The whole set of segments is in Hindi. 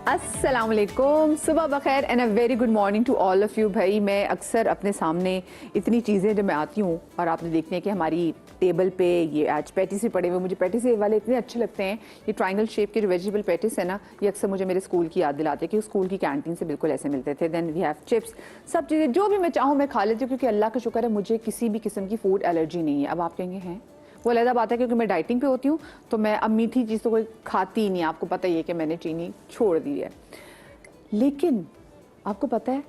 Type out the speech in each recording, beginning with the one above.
अस्सलाम वालेकुम, सुबह बखैर and a very good morning to all of you. भाई मैं अक्सर अपने सामने इतनी चीज़ें जब मैं आती हूँ और आपने देखते हैं कि हमारी टेबल पे ये आज पैटिस भी पड़े हुए, मुझे पैटिस वाले इतने अच्छे लगते हैं। ये ट्रायंगल शेप के जो वेजिटेबल पैटिस है ना, ये अक्सर मुझे मेरे स्कूल की याद दिलाते हैं कि स्कूल की कैंटीन से बिल्कुल ऐसे मिलते थे। देन वी हैव चिप्स, सब चीज़ें जो भी मैं चाहूँ मैं खा लेती हूँ, क्योंकि अल्लाह का शुक्र है मुझे किसी भी किस्म की फूड एलर्जी नहीं है। अब आप कहेंगे हैं वो अलग बात है, क्योंकि मैं डाइटिंग पे होती हूँ तो मैं अब मीठी चीज़ तो कोई खाती ही नहीं। आपको पता ही है कि मैंने चीनी छोड़ दी है। लेकिन आपको पता है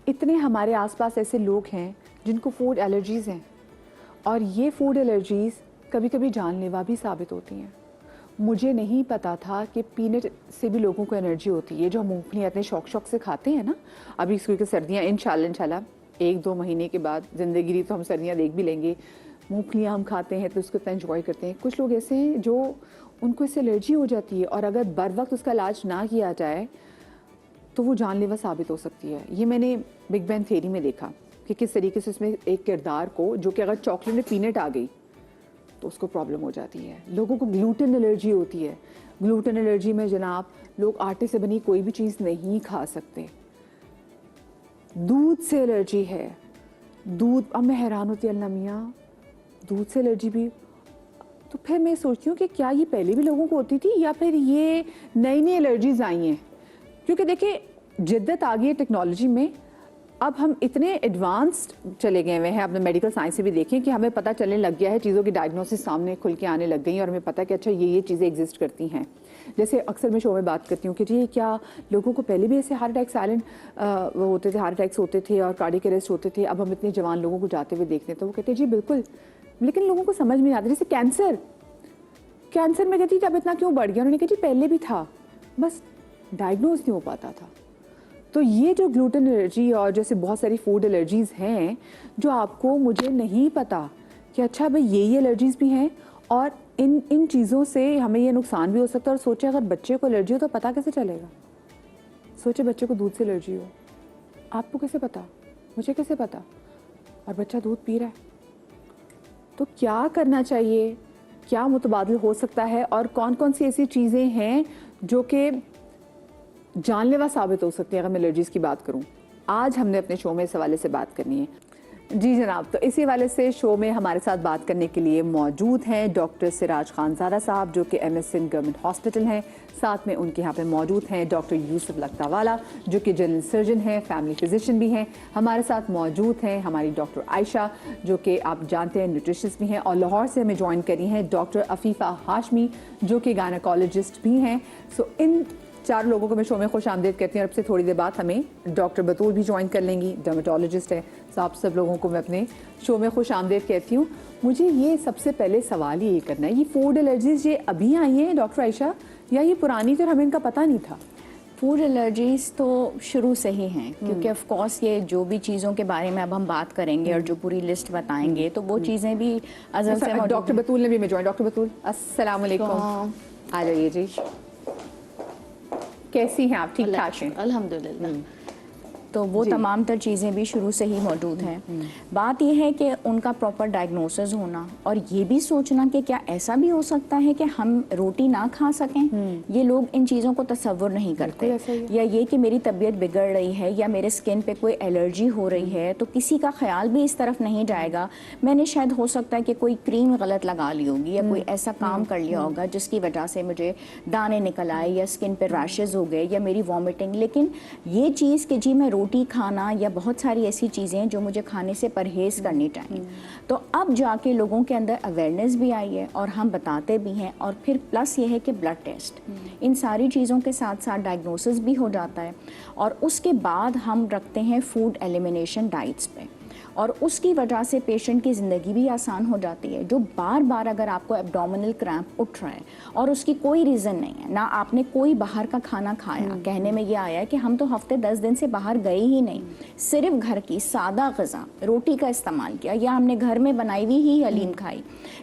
इतने हमारे आसपास ऐसे लोग हैं जिनको फूड एलर्जीज़ हैं, और ये फूड एलर्जीज़ कभी कभी जानलेवा भी साबित होती हैं। मुझे नहीं पता था कि पीनट से भी लोगों को एनर्जी होती है, जो हम मूंगफलियाँ इतने शौक से खाते हैं ना। अभी क्योंकि सर्दियाँ इंशाल्लाह 1-2 महीने के बाद ज़िंदगी तो हम सर्दियाँ देख भी लेंगे। मूंगफलियाँ हम खाते हैं तो उसको इतना एंजॉय करते हैं। कुछ लोग ऐसे हैं जो उनको इससे एलर्जी हो जाती है, और अगर बर वक्त उसका इलाज ना किया जाए तो वो जानलेवा साबित हो सकती है। ये मैंने बिग बैंग थियरी में देखा कि किस तरीके से उसमें एक किरदार को, जो कि अगर चॉकलेट में पीनट आ गई तो उसको प्रॉब्लम हो जाती है। लोगों को ग्लूटेन एलर्जी होती है। ग्लूटेन एलर्जी में जनाब लोग आटे से बनी कोई भी चीज़ नहीं खा सकते। दूध से एलर्जी है, दूध, अब मैं हैरान होती अल्लाह मियाँ, दूध से एलर्जी भी। तो फिर मैं सोचती हूँ कि क्या ये पहले भी लोगों को होती थी या फिर ये नई नई एलर्जीज आई हैं। क्योंकि देखिए जिद्दत आ गई है टेक्नोलॉजी में। अब हम इतने एडवांस्ड चले गए हुए हैं, अपने मेडिकल साइंस से भी देखें कि हमें पता चलने लग गया है, चीज़ों की डायग्नोसिस सामने खुल के आने लग गई हैं, और हमें पता है कि अच्छा ये चीज़ें एग्जिस्ट करती हैं। जैसे अक्सर मैं शो में बात करती हूँ कि जी क्या लोगों को पहले भी ऐसे हार्ट अटैक साइलेंट वो होते थे, हार्ट अटैक्स होते थे और कार्डियक अरेस्ट होते थे। अब हम इतने जवान लोगों को जाते हुए देखते हैं तो वो कहते हैं जी बिल्कुल, लेकिन लोगों को समझ में नहीं आता। जैसे कैंसर में कहती जब इतना क्यों बढ़ गया, उन्होंने कहा जी पहले भी था, बस डायग्नोज नहीं हो पाता था। तो ये जो ग्लूटेन एलर्जी और जैसे बहुत सारी फूड एलर्जीज़ हैं जो आपको, मुझे नहीं पता कि अच्छा भाई ये एलर्जीज़ भी हैं, और इन चीज़ों से हमें ये नुकसान भी हो सकता है। और सोचे अगर बच्चे को एलर्जी हो तो पता कैसे चलेगा। सोचे बच्चे को दूध से एलर्जी हो, आपको कैसे पता, मुझे कैसे पता, और बच्चा दूध पी रहा है। तो क्या करना चाहिए, क्या मुतबादिल हो सकता है, और कौन कौन सी ऐसी चीज़ें हैं जो कि जानलेवा साबित हो सकती है। अगर मैं एलर्जीज़ की बात करूं, आज हमने अपने शो में इस हवाले से बात करनी है। जी जनाब, तो इसी हवाले से शो में हमारे साथ बात करने के लिए मौजूद हैं डॉक्टर सिराज खानज़ादा साहब, जो कि MSN गवर्नमेंट हॉस्पिटल हैं। साथ में उनके यहाँ पे मौजूद हैं डॉक्टर यूसुफ लखतावाला, जो कि जनरल सर्जन हैं, फैमिली फिजिशियन भी हैं। हमारे साथ मौजूद हैं हमारी डॉक्टर आयशा, जो कि आप जानते हैं न्यूट्रिशनिस्ट भी हैं, और लाहौर से हमें ज्वाइन करी हैं डॉक्टर अफीफ़ा हाशमी, जो कि गायनेकोलॉजिस्ट भी हैं। सो इन 4 लोगों को मैं शो में खुश आमदीद कहती हूँ। और अब से थोड़ी देर बाद हमें डॉक्टर बतूल भी ज्वाइन कर लेंगी, डर्मेटोलॉजिस्ट है। तो आप सब लोगों को मैं अपने शो में खुश आमदीद कहती हूँ। मुझे ये सबसे पहले सवाल ये करना है, ये फूड एलर्जीज ये अभी आई हैं डॉक्टर आयशा, या ये पुरानी थी और हमें इनका पता नहीं था? फूड एलर्जीज़ तो शुरू से ही हैं, क्योंकि ऑफ कोर्स ये जो भी चीज़ों के बारे में अब हम बात करेंगे और जो पूरी लिस्ट बताएंगे तो वो चीज़ें भी अज़ल से। डॉक्टर बतूल ने भी मैं ज्वाइन। डॉक्टर बतूल अस्सलाम वालेकुम, आ जाइए जी। कैसी हैं आप? ठीक ठाक हैं? अल्हम्दुलिल्लाह। तो वो तमाम तर चीज़ें भी शुरू से ही मौजूद हैं। बात यह है कि उनका प्रॉपर डायग्नोसिस होना, और ये भी सोचना कि क्या ऐसा भी हो सकता है कि हम रोटी ना खा सकें। ये लोग इन चीज़ों को तसव्वुर नहीं करते, या ये कि मेरी तबीयत बिगड़ रही है या मेरे स्किन पे कोई एलर्जी हो रही है तो किसी का ख्याल भी इस तरफ नहीं जाएगा। मैंने शायद हो सकता है कि कोई क्रीम गलत लगा ली होगी या कोई ऐसा काम कर लिया होगा जिसकी वजह से मुझे दाने निकल आए या स्किन पे रैशेज़ हो गए या मेरी वॉमिटिंग। लेकिन ये चीज़ कि जी मैं रोटी खाना या बहुत सारी ऐसी चीज़ें जो मुझे खाने से परहेज़ करनी चाहिए, तो अब जाके लोगों के अंदर अवेयरनेस भी आई है और हम बताते भी हैं। और फिर प्लस ये है कि ब्लड टेस्ट, इन सारी चीज़ों के साथ साथ डायग्नोसिस भी हो जाता है, और उसके बाद हम रखते हैं फूड एलिमिनेशन डाइट्स पे, और उसकी वजह से पेशेंट की ज़िंदगी भी आसान हो जाती है। जो बार बार अगर आपको एब्डोमिनल क्रैम्प उठ रहा है और उसकी कोई रीज़न नहीं है, ना आपने कोई बाहर का खाना खाया, कहने में ये आया है कि हम तो हफ्ते 10 दिन से बाहर गए ही नहीं, सिर्फ घर की सादा ग़िज़ा रोटी का इस्तेमाल किया, या हमने घर में बनाई हुई ही हलीम खाई,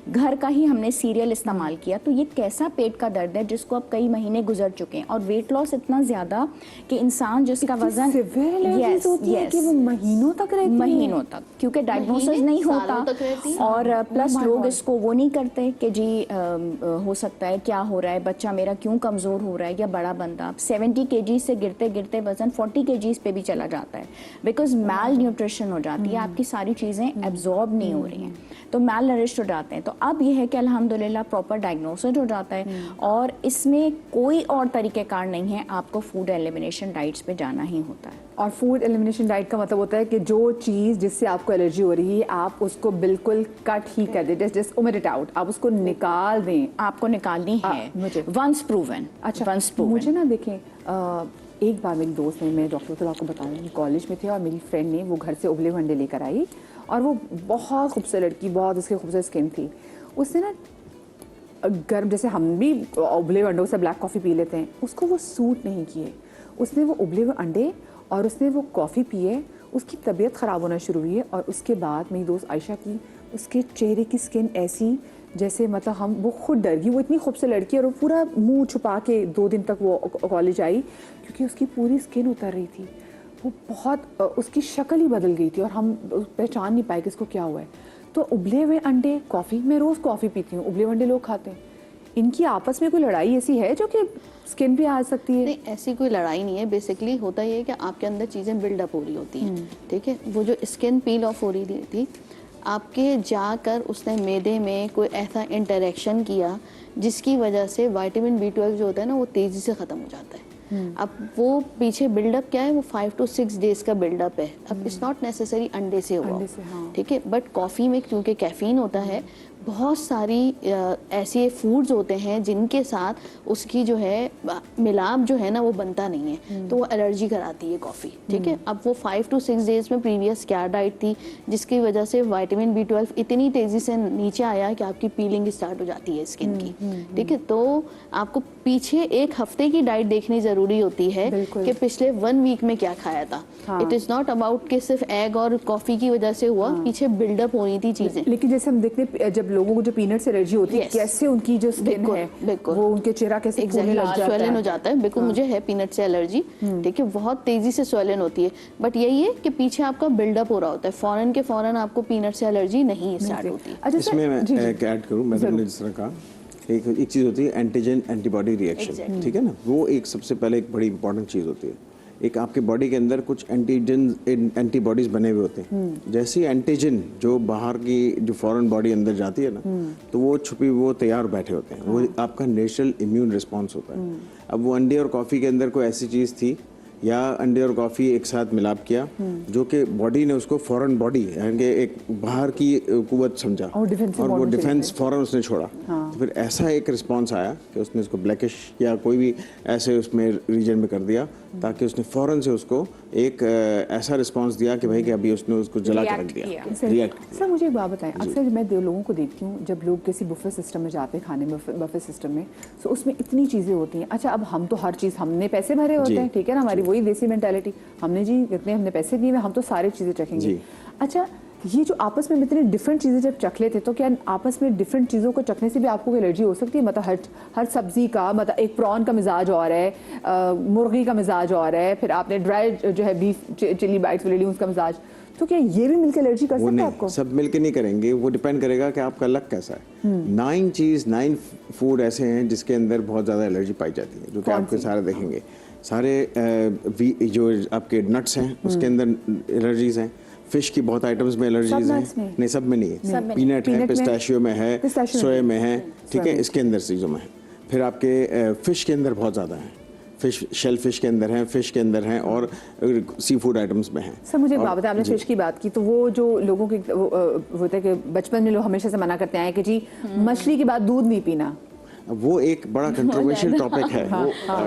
घर का ही हमने सीरियल इस्तेमाल किया, तो ये कैसा पेट का दर्द है जिसको अब कई महीने गुजर चुके हैं। और वेट लॉस इतना ज़्यादा कि इंसान जिसका वज़न महीनों तक रहती है। महीनों तक क्योंकि डायग्नोसिस महीने, नहीं सालों होता तक रहती है। और प्लस my लोग God. इसको वो नहीं करते कि जी हो सकता है क्या हो रहा है, बच्चा मेरा क्यों कमज़ोर हो रहा है या बड़ा बंदा 70 kg से गिरते गिरते वजन 40 kg पे भी चला जाता है बिकॉज मैल न्यूट्रिशन हो जाती है, आपकी सारी चीज़ें एब्जॉर्ब नहीं हो रही हैं तो मैल नरिश्ड हो जाते हैं। तो अब ये है कि अल्हम्दुलिल्लाह प्रॉपर डायग्नोसिस हो जाता है और इसमें कोई और तरीक़ेकार नहीं है, आपको फूड एलिमिनेशन डाइट्स पे जाना ही होता है। और फूड एलिमिनेशन डाइट का मतलब होता है कि जो चीज़ जिससे आपको एलर्जी हो रही है आप उसको बिल्कुल कट ही कर दें, जस्ट ओमिट इट आउट, आप उसको निकाल दें। आपको निकालनी है मुझे वंस प्रूवन। अच्छा वंस प्रूवन। मुझे ना देखें एक बार मेरी दोस्त ने, मैं डॉक्टर तो आपको बताऊंगी, कॉलेज में थे और मेरी फ्रेंड ने वो घर से उबले हुए अंडे लेकर आई और वो बहुत खूबसूरत लड़की, बहुत उसकी खूबसूरत स्किन थी। उसने ना गर्म, जैसे हम भी उबले हुए अंडों से ब्लैक कॉफ़ी पी लेते हैं, उसको वो सूट नहीं किए। उसने वो उबले हुए अंडे और उसने वो कॉफ़ी पिए, उसकी तबीयत ख़राब होना शुरू हुई है। और उसके बाद मेरी दोस्त आयशा की, उसके चेहरे की स्किन ऐसी जैसे मतलब वो खुद डर गई। वो इतनी खूबसूरत लड़की और वो पूरा मुंह छुपा के 2 दिन तक वो कॉलेज आई क्योंकि उसकी पूरी स्किन उतर रही थी। वो बहुत उसकी शक्ल ही बदल गई थी और हम पहचान नहीं पाए कि इसको क्या हुआ है। तो उबले हुए अंडे, कॉफ़ी, मैं रोज़ कॉफ़ी पीती हूँ, उबले हुए अंडे लोग खाते हैं। इनकी आपस में कोई लड़ाई ऐसी है जो कि स्किन पे आ सकती है? नहीं, ऐसी कोई लड़ाई नहीं है। बेसिकली होता ये है कि आपके अंदर चीज़ें बिल्डअप हो रही होती हैं, ठीक है। वो जो स्किन पील ऑफ हो रही थी, आपके जाकर उसने मैदे में कोई ऐसा इंटरेक्शन किया जिसकी वजह से विटामिन B12 जो होता है ना वो तेज़ी से ख़त्म हो जाता है। अब वो पीछे बिल्डअप क्या है, वो 5 to 6 डेज का बिल्डअप है। अब इट्स नॉट नेसेसरी अंडे से हुआ, हाँ। ठीक है। बट कॉफ़ी में क्योंकि कैफीन होता है, बहुत सारी ऐसे फूड्स होते हैं जिनके साथ उसकी जो है मिलाप जो है ना वो बनता नहीं है, तो वो एलर्जी कराती है कॉफ़ी, ठीक है। अब वो 5 to 6 डेज में प्रीवियस क्या डाइट थी जिसकी वजह से विटामिन B12 इतनी तेज़ी से नीचे आया कि आपकी पीलिंग स्टार्ट हो जाती है स्किन की, ठीक है। तो आपको पीछे 1 हफ्ते की डाइट देखनी ज़रूरी होती है कि पिछले 1 वीक में क्या खाया था। इट इज़ नॉट अबाउट कि सिर्फ एग और कॉफ़ी की वजह से हुआ, पीछे बिल्डअप हो रही थी चीज़ें। लेकिन जैसे हम देखते हैं जब लोगों को जो पीनट से एलर्जी होती है, कैसे उनकी जो स्किन है वो उनके चेहरा कैसे फूलने लग जाता है, स्वेलन हो जाता है। बिल्कुल, मुझे है पीनट से एलर्जी, ठीक है। बहुत तेजी से स्वेलन होती है, बट यही है कि पीछे आपका बिल्डअप हो रहा होता है, फौरन के फौरन आपको पीनट से एलर्जी नहीं स्टार्ट होती। अच्छा, इसमें मैं एक ऐड करूं, मैंने जिस तरह कहा एक चीज़ होती है एंटीजन एंटीबॉडी रिएक्शन, ठीक है ना। वो एक सबसे पहले एक बड़ी इंपॉर्टेंट चीज़ होती है। एक आपके बॉडी के अंदर कुछ एंटीजन एंटीबॉडीज बने हुए होते हैं। जैसे एंटीजन जो बाहर की जो फॉरेन बॉडी अंदर जाती है ना, तो वो छुपी वो तैयार बैठे होते हैं, वो आपका नेचुरल इम्यून रिस्पॉन्स होता है। अब वो अंडे और कॉफ़ी के अंदर कोई ऐसी चीज़ थी या अंडे और कॉफ़ी एक साथ मिलाप किया जो कि बॉडी ने उसको फॉरेन बॉडी यानी कि एक बाहर की कुव्वत समझा और वो डिफेंस फॉरेन उसने छोड़ा। तो फिर ऐसा एक रिस्पांस आया कि उसने उसको ब्लैकिश या कोई भी ऐसे उसमें रीजन में कर दिया ताकि उसने फौरन से उसको एक ऐसा रिस्पांस दिया कि भाई कि अभी उसने उसको जला के रख दिया, रिएक्ट। सर मुझे एक बात बताएं, अक्सर मैं लोगों को देखती हूँ जब लोग किसी बुफे सिस्टम में जाते हैं, खाने में बफे सिस्टम में, तो उसमें इतनी चीज़ें होती हैं। अच्छा, अब हम तो हर चीज़, हमने पैसे भरे होते हैं, ठीक है ना, हमारी वही देसी मेंटालिटी, हमने जी इतने हमने पैसे दिए, हम तो सारी चीज़ें चखेंगे। अच्छा, ये जो आपस में इतनी डिफरेंट चीज़ें जब चख लेते तो क्या आपस में डिफरेंट चीज़ों को चखने से भी आपको एलर्जी हो सकती है? मतलब हर सब्जी का, मतलब एक प्रॉन का मिजाज और है, मुर्गी का मिजाज और है, फिर आपने ड्राई जो है बीफ चिली बाइट्स ले ली उसका मिजाज, तो क्या ये भी मिलकर एलर्जी कर सकता है आपको? सब मिलकर नहीं करेंगे, वो डिपेंड करेगा कि आपका लक कैसा है। 9 फूड ऐसे हैं जिसके अंदर बहुत ज़्यादा एलर्जी पाई जाती है, जो कि आपके सारे देखेंगे। सारे जो आपके नट्स हैं उसके अंदर एलर्जीज हैं। फिश की बहुत आइटम्स में एलर्जीज हैं, नहीं सब में नहीं है। पीनट है, पिस्ताशियो में है, सोया में है, ठीक है, इसके अंदर चीज़ों में है। फिर आपके फिश के अंदर बहुत ज़्यादा है, फिश शेल फिश के अंदर हैं, फिश के अंदर हैं और सी फूड आइटम्स में हैं। सर मुझे बात बताएं, आपने फिश की बात की, तो वो जो लोगों की होता है कि बचपन में लोग हमेशा से मना करते हैं कि जी मछली के बाद दूध नहीं पीना, वो एक बड़ा कंट्रोवर्शियल टॉपिक है।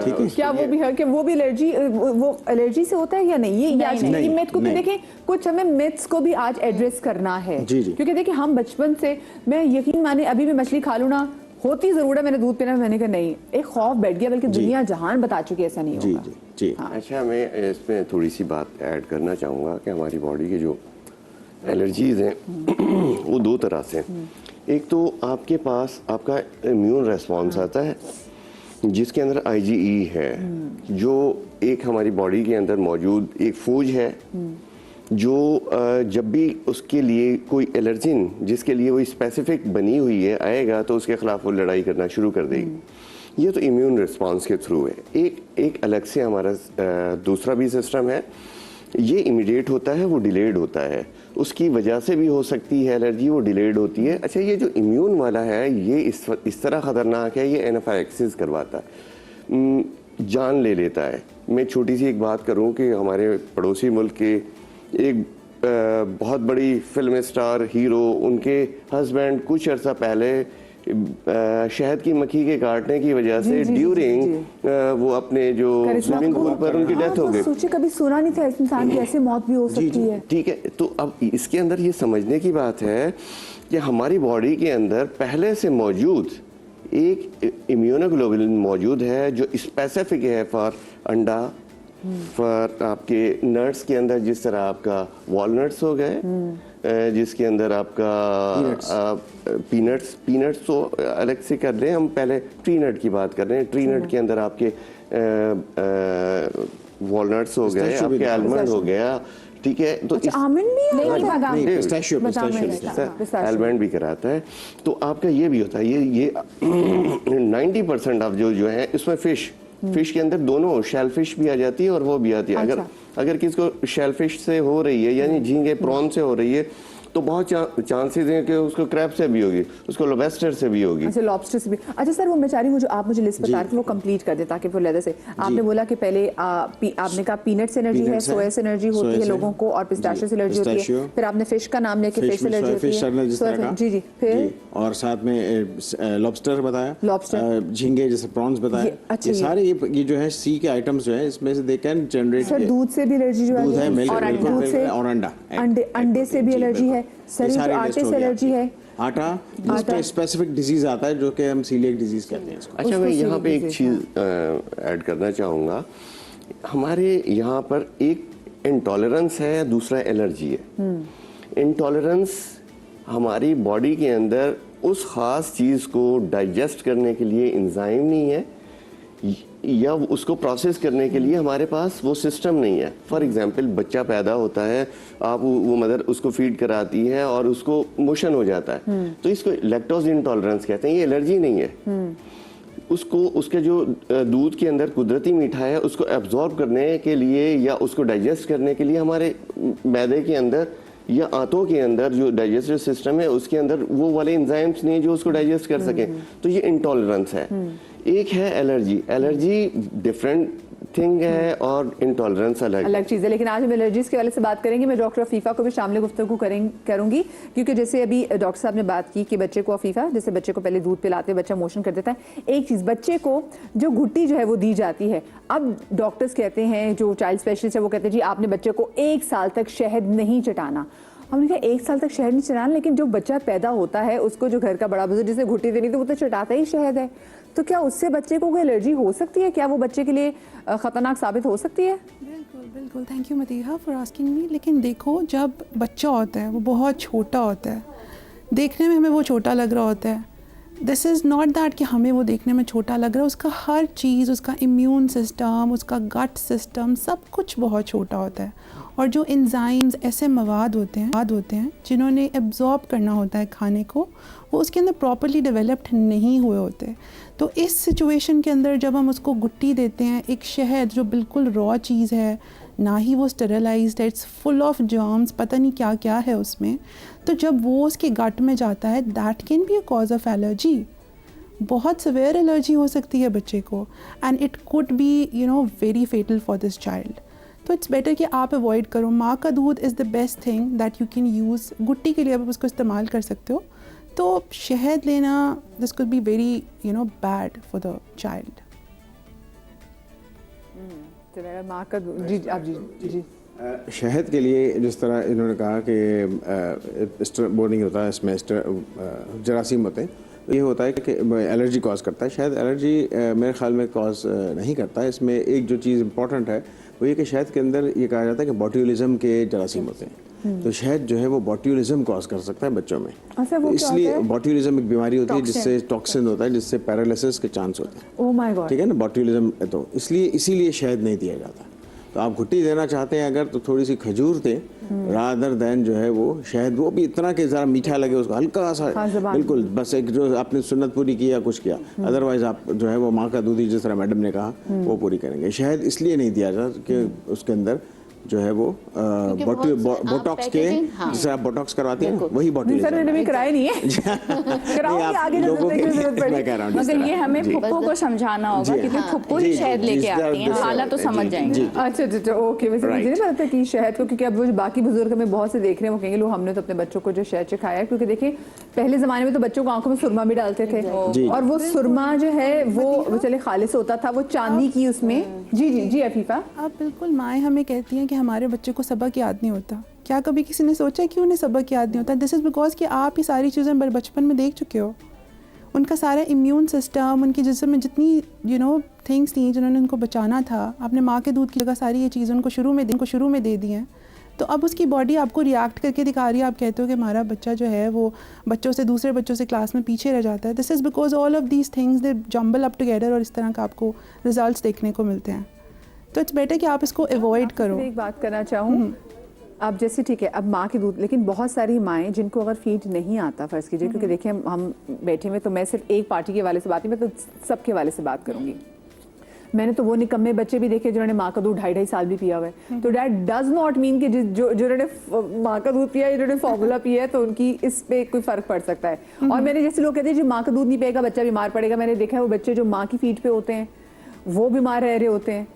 ठीक है, क्या वो भी है कि वो भी एलर्जी से होता है या नहीं? ये नहीं, मिथ को भी देखें, कुछ हमें मिथ्स को भी आज एड्रेस करना है। क्योंकि देखिए हम बचपन से, मैं यकीन माने अभी भी मछली खा लूँ ना, होती जरूर है, मैंने दूध पीना, मैंने कहा नहीं, एक खौफ बैठ गया, बल्कि दुनिया जहान बता चुकी है ऐसा नहीं होगा। जी। अच्छा, मैं इसमें थोड़ी सी बात ऐड करना चाहूँगा कि हमारी बॉडी के जो एलर्जीज़ हैं वो 2 तरह से। एक तो आपके पास आपका इम्यून रेस्पॉन्स आता है जिसके अंदर IgE है, जो एक हमारी बॉडी के अंदर मौजूद एक फौज है जो जब भी उसके लिए कोई एलर्जिन जिसके लिए वो स्पेसिफिक बनी हुई है आएगा तो उसके खिलाफ वो लड़ाई करना शुरू कर देगी। ये तो इम्यून रिस्पांस के थ्रू है। एक अलग से हमारा दूसरा भी सिस्टम है, ये इमीडिएट होता है, वो डिलेड होता है। उसकी वजह से भी हो सकती है एलर्जी, वो डिलेड होती है। अच्छा, ये जो इम्यून वाला है ये इस तरह ख़तरनाक है, ये एनाफाइलेक्सिस करवाता है, जान ले लेता है। मैं छोटी सी एक बात करूं कि हमारे पड़ोसी मुल्क के एक बहुत बड़ी फिल्म स्टार हीरो, उनके हस्बैंड कुछ अर्सा पहले शहद की मक्खी के काटने की वजह से ड्यूरिंग वो अपने जो स्विमिंग पूल पर उनकी डेथ हो गई। सोचिए, कभी सुना नहीं था इस इंसान की ऐसी मौत भी हो सकती है। ठीक है, तो अब इसके अंदर ये समझने की बात है कि हमारी बॉडी के अंदर पहले से मौजूद एक इम्यूनोग्लोबुलिन मौजूद है जो स्पेसिफिक है फॉर अंडा, फॉर आपके नट्स के अंदर, जिस तरह आपका वॉलनट्स हो गए, जिसके अंदर आपका पीनट्स तो अलग से कर रहे हैं, हम पहले ट्री नट की बात कर रहे हैं। ट्री नट के अंदर आपके वॉलनट्स हो गए, आपके आलमंड हो गया, ठीक है। तो आमंड भी है, पिस्ताशियो आलमंड भी कराता है। तो आपका ये भी होता है, ये 90% ऑफ जो है इसमें फिश के अंदर दोनों शेलफिश भी आ जाती है और वो भी आती है। अगर किसको शेलफिश से हो रही है यानी झींगे प्रॉन से हो रही है तो बहुत चांसेस हैं कि उसको क्रैब से भी होगी, उसको लॉबस्टर से भी होगी। अच्छा, लॉबस्टर से भी। अच्छा सर, वो मैं चाह रही हूँ जो आप मुझे लिस्ट बता रहे थे वो कंप्लीट कर दे ताकि फिर लेदर से। आपने बोला कि पहले आपने कहा पीनट से एनर्जी है, सोया से एनर्जी होती है लोगों को, और पिस्ताशियो से एनर्जी होती है। फिर आपने फिश का नाम लेके फिश से एनर्जी होती है। जी जी। फिर और साथ में लॉबस्टर बताया, लॉबस्टर, झींगे जैसे प्रॉन्स बताया। ये सारे ये जो है सी के आइटम्स जो है इसमें से दे कैन जनरेट। सर दूध से भी एनर्जी जो है, मिल्क और अंडा, अंडे से भी एनर्जी है। सर जो आटे से एलर्जी है, आटा जिस पे स्पेसिफिक डिजीज आता है जो कि हम सीलिएक डिजीज कहते हैं इसको। अच्छा, मैं यहाँ पे एक चीज़ ऐड करना चाहूँगा। हमारे यहाँ पर एक इंटॉलरेंस है, दूसरा एलर्जी है। इंटॉलरेंस हमारी बॉडी के अंदर उस ख़ास चीज़ को डाइजेस्ट करने के लिए एंजाइम नहीं है या उसको प्रोसेस करने के लिए हमारे पास वो सिस्टम नहीं है। फॉर एग्जांपल, बच्चा पैदा होता है, आप वो मदर उसको फीड कराती है और उसको मोशन हो जाता है, तो इसको लैक्टोज इंटॉलरेंस कहते हैं। ये एलर्जी नहीं है। उसको उसके जो दूध के अंदर कुदरती मीठा है उसको एब्जॉर्ब करने के लिए या उसको डाइजेस्ट करने के लिए हमारे मैदे के अंदर या आंतों के अंदर जो डाइजेस्टिव सिस्टम है उसके अंदर वो वाले एंजाइम्स नहीं जो उसको डाइजेस्ट कर सके, तो ये इंटॉलरेंस है। एक है एलर्जी। एलर्जी डिफरेंट थिंग है और इंटॉलरेंस अलग चीज़ है। लेकिन आज हम एलर्जीज के वाले से बात करेंगे। मैं डॉक्टर अफीफा को भी शामिल गुफ्तगू करूंगी क्योंकि जैसे अभी डॉक्टर साहब ने बात की कि बच्चे को, अफीफा, जैसे बच्चे को पहले दूध पिलाते हैं, बच्चा मोशन कर देता है। एक चीज़, बच्चे को जो घुट्टी जो है वो दी जाती है। अब डॉक्टर्स कहते हैं, जो चाइल्ड स्पेशलिस्ट है वो कहते हैं जी आपने बच्चे को 1 साल तक शहद नहीं चटाना। हमने कहा 1 साल तक शहद नहीं चटाना, लेकिन जो बच्चा पैदा होता है उसको जो घर का बड़ा बुजुर्ग जिसे घुट्टी देनी तो वो तो चटाता ही शहद है। तो क्या उससे बच्चे को कोई एलर्जी हो सकती है? क्या वो बच्चे के लिए खतरनाक साबित हो सकती है? बिल्कुल बिल्कुल, thank you Matiha for asking me. लेकिन देखो, जब बच्चा होता है वो बहुत छोटा होता है, देखने में हमें वो छोटा लग रहा होता है। दिस इज़ नॉट दैट कि हमें वो देखने में छोटा लग रहा है, उसका हर चीज़, उसका इम्यून सिस्टम, उसका गट सिस्टम, सब कुछ बहुत छोटा होता है। और जो एंजाइम्स, ऐसे मवाद होते हैं जिन्होंने एब्जॉर्ब करना होता है खाने को, वो उसके अंदर प्रॉपर्ली डेवलप्ड नहीं हुए होते। तो इस सिचुएशन के अंदर जब हम उसको गुट्टी देते हैं, एक शहद जो बिल्कुल रॉ चीज़ है, ना ही वो स्टेरिलाइज्ड है, इट्स फुल ऑफ जर्म्स, पता नहीं क्या क्या है उसमें, तो जब वो उसके गट में जाता है, that can be a cause of allergy. बहुत सिवियर एलर्जी हो सकती है बच्चे को, and it could be very fatal for this child. तो इट्स बेटर कि आप अवॉइड करो। माँ का दूध is the best thing that you can use. गुट्टी के लिए आप उसको इस्तेमाल कर सकते हो। तो शहद लेना, this could be very bad for the child. माँ का जी, आप जी शहद के लिए जिस तरह इन्होंने कहा कि वो नहीं होता, इसमें जरासीम होते हैं, ये होता है कि एलर्जी कॉज करता है। शायद एलर्जी मेरे ख्याल में कॉज नहीं करता है। इसमें एक जो चीज़ इंपॉर्टेंट है वो ये कि शहद के अंदर ये कहा जाता है कि बॉट्यूलिज्म के जरासीम होते हैं, तो शहद जो है वो बॉट्यूलिज्म कॉज कर सकता है बच्चों में। तो इसलिए बॉट्यूलिज्म एक बीमारी होती है जिससे टॉक्सिन होता है, जिससे पैरालिसिस के चांस होते हैं। ओह माय गॉड। ठीक है ना, बॉट्यूलिज्म। तो इसीलिए शहद नहीं दिया जाता। तो आप घुट्टी देना चाहते हैं अगर तो थोड़ी सी खजूर दें रादर देन जो है वो शहद, वो भी इतना कि ज़रा मीठा लगे उसको, हल्का सा बिल्कुल, बस एक जो आपने सुन्नत पूरी की या कुछ किया, अदरवाइज आप जो है वो माँ का दूध ही जिस तरह मैडम ने कहा वो पूरी करेंगे। शहद इसलिए नहीं दिया जाता कि उसके अंदर जो है वो बोटॉक्स के, जिसे आप बोटॉक्स करवाते हैं वही बॉटल। सर मैंने भी कराया नहीं है, कराऊंगी आगे लोगों के जरूरत पड़ी। मैं कह रहा हूँ मगर ये हमें फुप्पो को समझाना होगा क्योंकि फुप्पो ही शहद लेके आती हैं, हाला तो समझ जाएंगे। अच्छा अच्छा ओके। वैसे मुझे नहीं पता कि शहद को, क्योंकि अब वो बाकी बुजुर्ग हमें बहुत से देख रहे हैं, वो कहेंगे लो हमने तो अपने बच्चों को जो शहद चखाया है, क्योंकि देखिए पहले जमाने में तो बच्चों को आंखों में सुरमा भी डालते थे और वो सुरमा जो है वो चले खालिस होता था, वो चांदी की उसमें। जी जी जी अफीफा। अब बिल्कुल माएँ हमें कहती हैं कि हमारे बच्चे को सबक याद नहीं होता। क्या कभी किसी ने सोचा कि उन्हें सबक याद नहीं होता? दिस इज़ बिकॉज कि आप ये सारी चीज़ें बचपन में देख चुके हो। उनका सारा इम्यून सिस्टम, उनकी जिस्म में जितनी थिंग्स थी जिन्होंने उनको बचाना था, आपने माँ के दूध की जगह सारी ये चीज़ें उनको शुरू में दे दी हैं। तो अब उसकी बॉडी आपको रिएक्ट करके दिखा रही है। आप कहते हो कि हमारा बच्चा जो है वो दूसरे बच्चों से क्लास में पीछे रह जाता है। This is because all of these things they jumble up together और इस तरह का आपको रिजल्ट्स देखने को मिलते हैं। तो इट्स बेटर कि आप इसको अवॉइड करो। एक बात करना चाहूँ, अब जैसे ठीक है अब माँ की दूध, लेकिन बहुत सारी माएँ जिनको अगर फीड नहीं आता, फर्ज कीजिए, क्योंकि देखिए हम बैठे में तो मैं सिर्फ एक पार्टी के वाले से बात नहीं, मैं तो सबके वाले से बात करूंगी। मैंने तो वो निकम्मे बच्चे भी देखे जिन्होंने माँ का दूध 2.5 साल भी पिया हुआ है। तो डैट डज नॉट मीन कि जिन्होंने माँ का दूध पिया, जिन्होंने फॉर्मूला पिया है तो उनकी इस पे कोई फर्क पड़ सकता है। और मैंने जैसे लोग कहते हैं जो माँ का दूध नहीं पिएगा बच्चा बीमार पड़ेगा, मैंने देखा है वो बच्चे जो माँ की फीड पे होते हैं वो बीमार रह रहे होते हैं।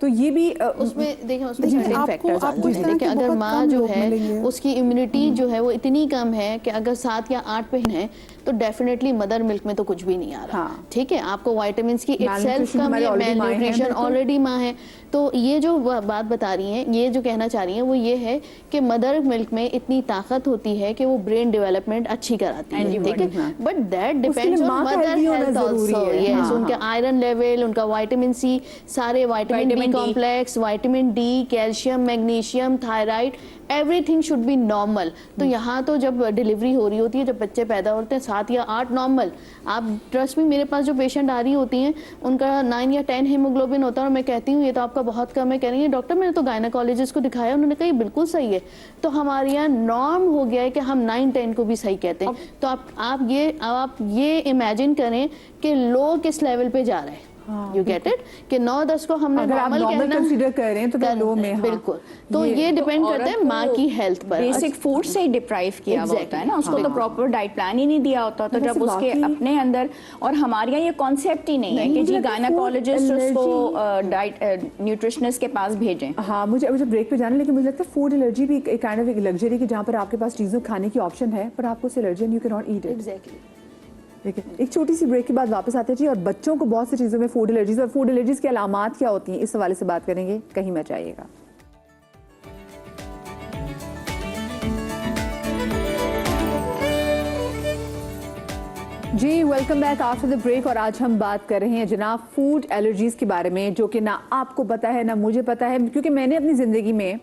तो ये भी उसमें देखिए उसमें डिफरेंट फैक्टर्स आते हैं। देखिए अगर माँ जो है उसकी इम्यूनिटी जो है वो इतनी कम है कि अगर 7 या 8 पे है तो डेफिनेटली मदर मिल्क में तो कुछ भी नहीं आ रहा। ठीक है, आपको विटामिन की इटसेल्फ कम है, मेल न्यूट्रिशन ऑलरेडी माँ है। तो ये जो बात बता रही हैं, ये जो कहना चाह रही हैं वो ये है कि मदर मिल्क में इतनी ताकत होती है कि वो ब्रेन डेवलपमेंट अच्छी कराती है। ठीक है, but that depends on mother health also. Yes, उनका आयरन लेवल, उनका विटामिन सी, सारे vitamin B complex, vitamin D, calcium, magnesium, thyroid, everything should be normal. तो यहाँ तो जब डिलीवरी हो रही होती है, जब बच्चे पैदा होते हैं 7 या 8 नॉर्मल, आप ट्रस्ट में, मेरे पास जो पेशेंट आ रही होती हैं उनका 9 या 10 हीमोग्लोबिन होता है और मैं कहती हूँ ये तो आपका बहुत कम है। कह रही है डॉक्टर मैंने तो गायनेकोलॉजिस्ट को दिखाया, उन्होंने कहा ये बिल्कुल सही है। तो हमारे यहाँ नॉर्म हो गया है कि हम 9-10 को भी सही कहते हैं। तो आप ये इमेजिन करें कि लो किस लेवल पे जा रहे हैं। यू गेट इट कि 9-10 को हमने नॉर्मल कंसीडर कर रहे हैं तो लो में। बिल्कुल। तो ये डिपेंड करता है माँ की हेल्थ पर। बेसिक फूड से डिप्राइव किया हुआ होता है ना, उसको तो प्रॉपर डाइट प्लान ही नहीं दिया होता। तो जब उसके अपने अंदर, और हमारे यहाँ ये कॉन्सेप्ट ही नहीं है कि जी गायनेकोलॉजिस्ट उसको डाइट न्यूट्रिशनिस्ट के पास भेजें। हाँ, मुझे ब्रेक पे जाना, लेकिन मुझे लगता है फूड एलर्जी भी एक काइंड ऑफ एक लग्जरी की जहाँ पर आपके पास चीज़ों खाने की ऑप्शन है पर आपको उस allergy you can not eat it. Exactly. ठीक है, एक छोटी सी ब्रेक के बाद वापस आते हैं जी। और बच्चों को बहुत सी चीज़ों में फूड एलर्जीज, और फूड एलर्जीज की अलामात क्या होती हैं इस हवाले से बात करेंगे, कहीं मत जाइएगा। जी welcome back after the break. और आज हम बात कर रहे हैं जनाब फूड एलर्जीज के बारे में, जो कि ना आपको पता है ना मुझे पता है, क्योंकि मैंने अपनी ज़िंदगी में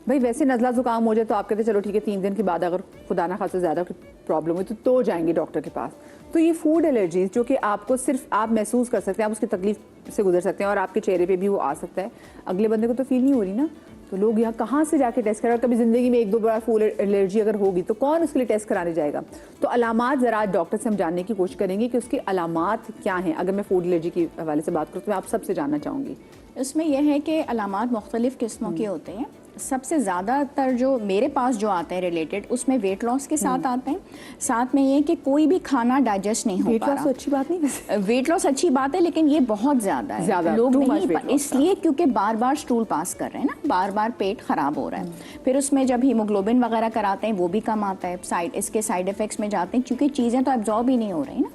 भाई वैसे नज़ला ज़ुकाम हो जाए तो आप कहते चलो ठीक है 3 दिन के बाद अगर खुदा ना खासा ज़्यादा प्रॉब्लम हुई तो जाएंगे डॉक्टर के पास। तो ये फूड एलर्जीज जो कि आपको सिर्फ आप महसूस कर सकते हैं, आप उसकी तकलीफ से गुजर सकते हैं और आपके चेहरे पे भी वो आ सकता है, अगले बंदे को तो फील नहीं हो रही ना। तो लोग यहाँ कहाँ से जाके टेस्ट करें? कभी ज़िंदगी में 1-2 बार फूड एलर्जी अगर होगी तो कौन उसके लिए टेस्ट कराने जाएगा? तो अलामात ज़रा आज डॉक्टर से हम जानने की कोशिश करेंगे कि उसकी अलामात क्या हैं। अगर मैं फूड एलर्जी के हवाले से बात करूँ तो मैं आप सबसे जानना चाहूँगी। इसमें यह है कि अलामात मुख्तलिफ़ किस्मों के होते हैं। सबसे ज़्यादातर जो मेरे पास जो आते हैं रिलेटेड, उसमें वेट लॉस के साथ आते हैं। साथ में ये कि कोई भी खाना डाइजेस्ट नहीं हो पा रहा। वेट लॉस अच्छी बात नहीं वैसे। वेट लॉस अच्छी बात है, लेकिन ये बहुत ज़्यादा है। लोग नहीं, इसलिए क्योंकि बार बार स्टूल पास कर रहे हैं ना, बार बार पेट ख़राब हो रहा है। फिर उसमें जब हीमोग्लोबिन वगैरह कराते हैं वो भी कम आता है, इसके साइड इफ़ेक्ट्स में जाते हैं क्योंकि चीज़ें तो एब्जॉर्ब ही नहीं हो रही ना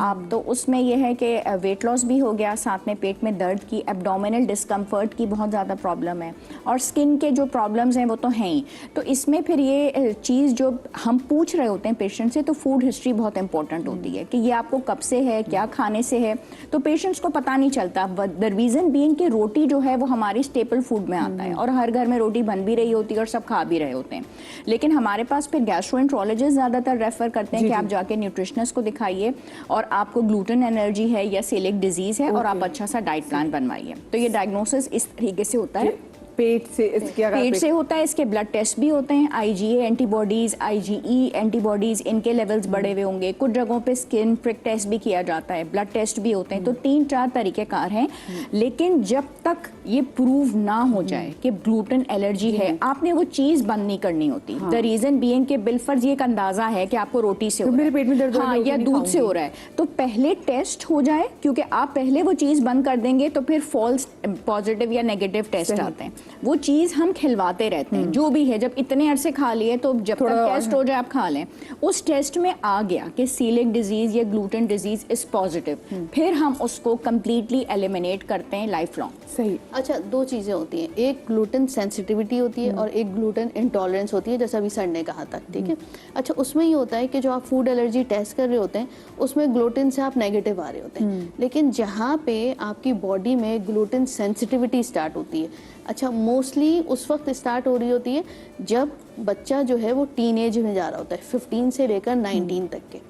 आप। तो उसमें यह है कि वेट लॉस भी हो गया, साथ में पेट में दर्द की, एब्डोमिनल डिस्कम्फर्ट की बहुत ज़्यादा प्रॉब्लम है, और स्किन के जो प्रॉब्लम्स हैं वो तो हैं ही। तो इसमें फिर ये चीज़ जो हम पूछ रहे होते हैं पेशेंट से, तो फूड हिस्ट्री बहुत इंपॉर्टेंट होती है कि ये आपको कब से है, क्या खाने से है। तो पेशेंट्स को पता नहीं चलता। द रीज़न बीइंग कि रोटी जो है वो हमारी स्टेपल फूड में आता है और हर घर में रोटी बन भी रही होती है और सब खा भी रहे होते हैं। लेकिन हमारे पास फिर गैस्ट्रोएंट्रोलॉजिस्ट ज़्यादातर रेफ़र करते हैं कि आप जाके न्यूट्रिशनिस्ट को दिखाइए और आपको ग्लूटेन एलर्जी है या सेलिक डिजीज़ है और आप अच्छा सा डाइट प्लान बनवाइए। तो ये डायग्नोसिस इस तरीके से होता है। पेट से इसके अगर पेट से होता है, इसके ब्लड टेस्ट भी होते हैं, IgA एंटीबॉडीज, IgE एंटीबॉडीज, इनके लेवल्स बढ़े हुए होंगे। कुछ जगहों पे स्किन प्रिक टेस्ट भी किया जाता है, ब्लड टेस्ट भी होते हैं। तो 3-4 तरीकेकार हैं, लेकिन जब तक ये प्रूव ना हो जाए कि ग्लूटेन एलर्जी है, आपने वो चीज बंद नहीं करनी होती। द रीजन बीइंग कि बिलफर्ज ये एक अंदाजा है कि आपको रोटी से हो रहा है, मेरे पेट में दर्द हो रहा है, हाँ, या रोटी नहीं दूध से हो रहा है, तो पहले टेस्ट हो जाए, क्योंकि आप पहले वो चीज बंद कर देंगे तो फिर फॉल्स पॉजिटिव या नेगेटिव टेस्ट आते हैं। वो चीज हम खिलवाते रहते हैं, जो भी है, जब इतने अरसे खा लिए तो जब तक टेस्ट हो जाए आप खा लें। उस टेस्ट में आ गया कि सीलिक डिजीज या ग्लूटेन डिजीज इज पॉजिटिव, फिर हम उसको कंप्लीटली एलिमिनेट करते हैं लाइफ लॉन्ग। सही। अच्छा, 2 चीज़ें होती हैं, एक ग्लूटेन सेंसिटिविटी होती है और एक ग्लूटेन इंटॉलरेंस होती है, जैसा अभी सर ने कहा था, ठीक है। अच्छा, उसमें ये होता है कि जो आप फूड एलर्जी टेस्ट कर रहे होते हैं उसमें ग्लूटेन से आप नेगेटिव आ रहे होते हैं, लेकिन जहाँ पे आपकी बॉडी में ग्लूटेन सेंसिटिविटी स्टार्ट होती है, अच्छा, मोस्टली उस वक्त स्टार्ट हो रही होती है जब बच्चा जो है वो टीन एज में जा रहा होता है, 15 से लेकर 19 तक के।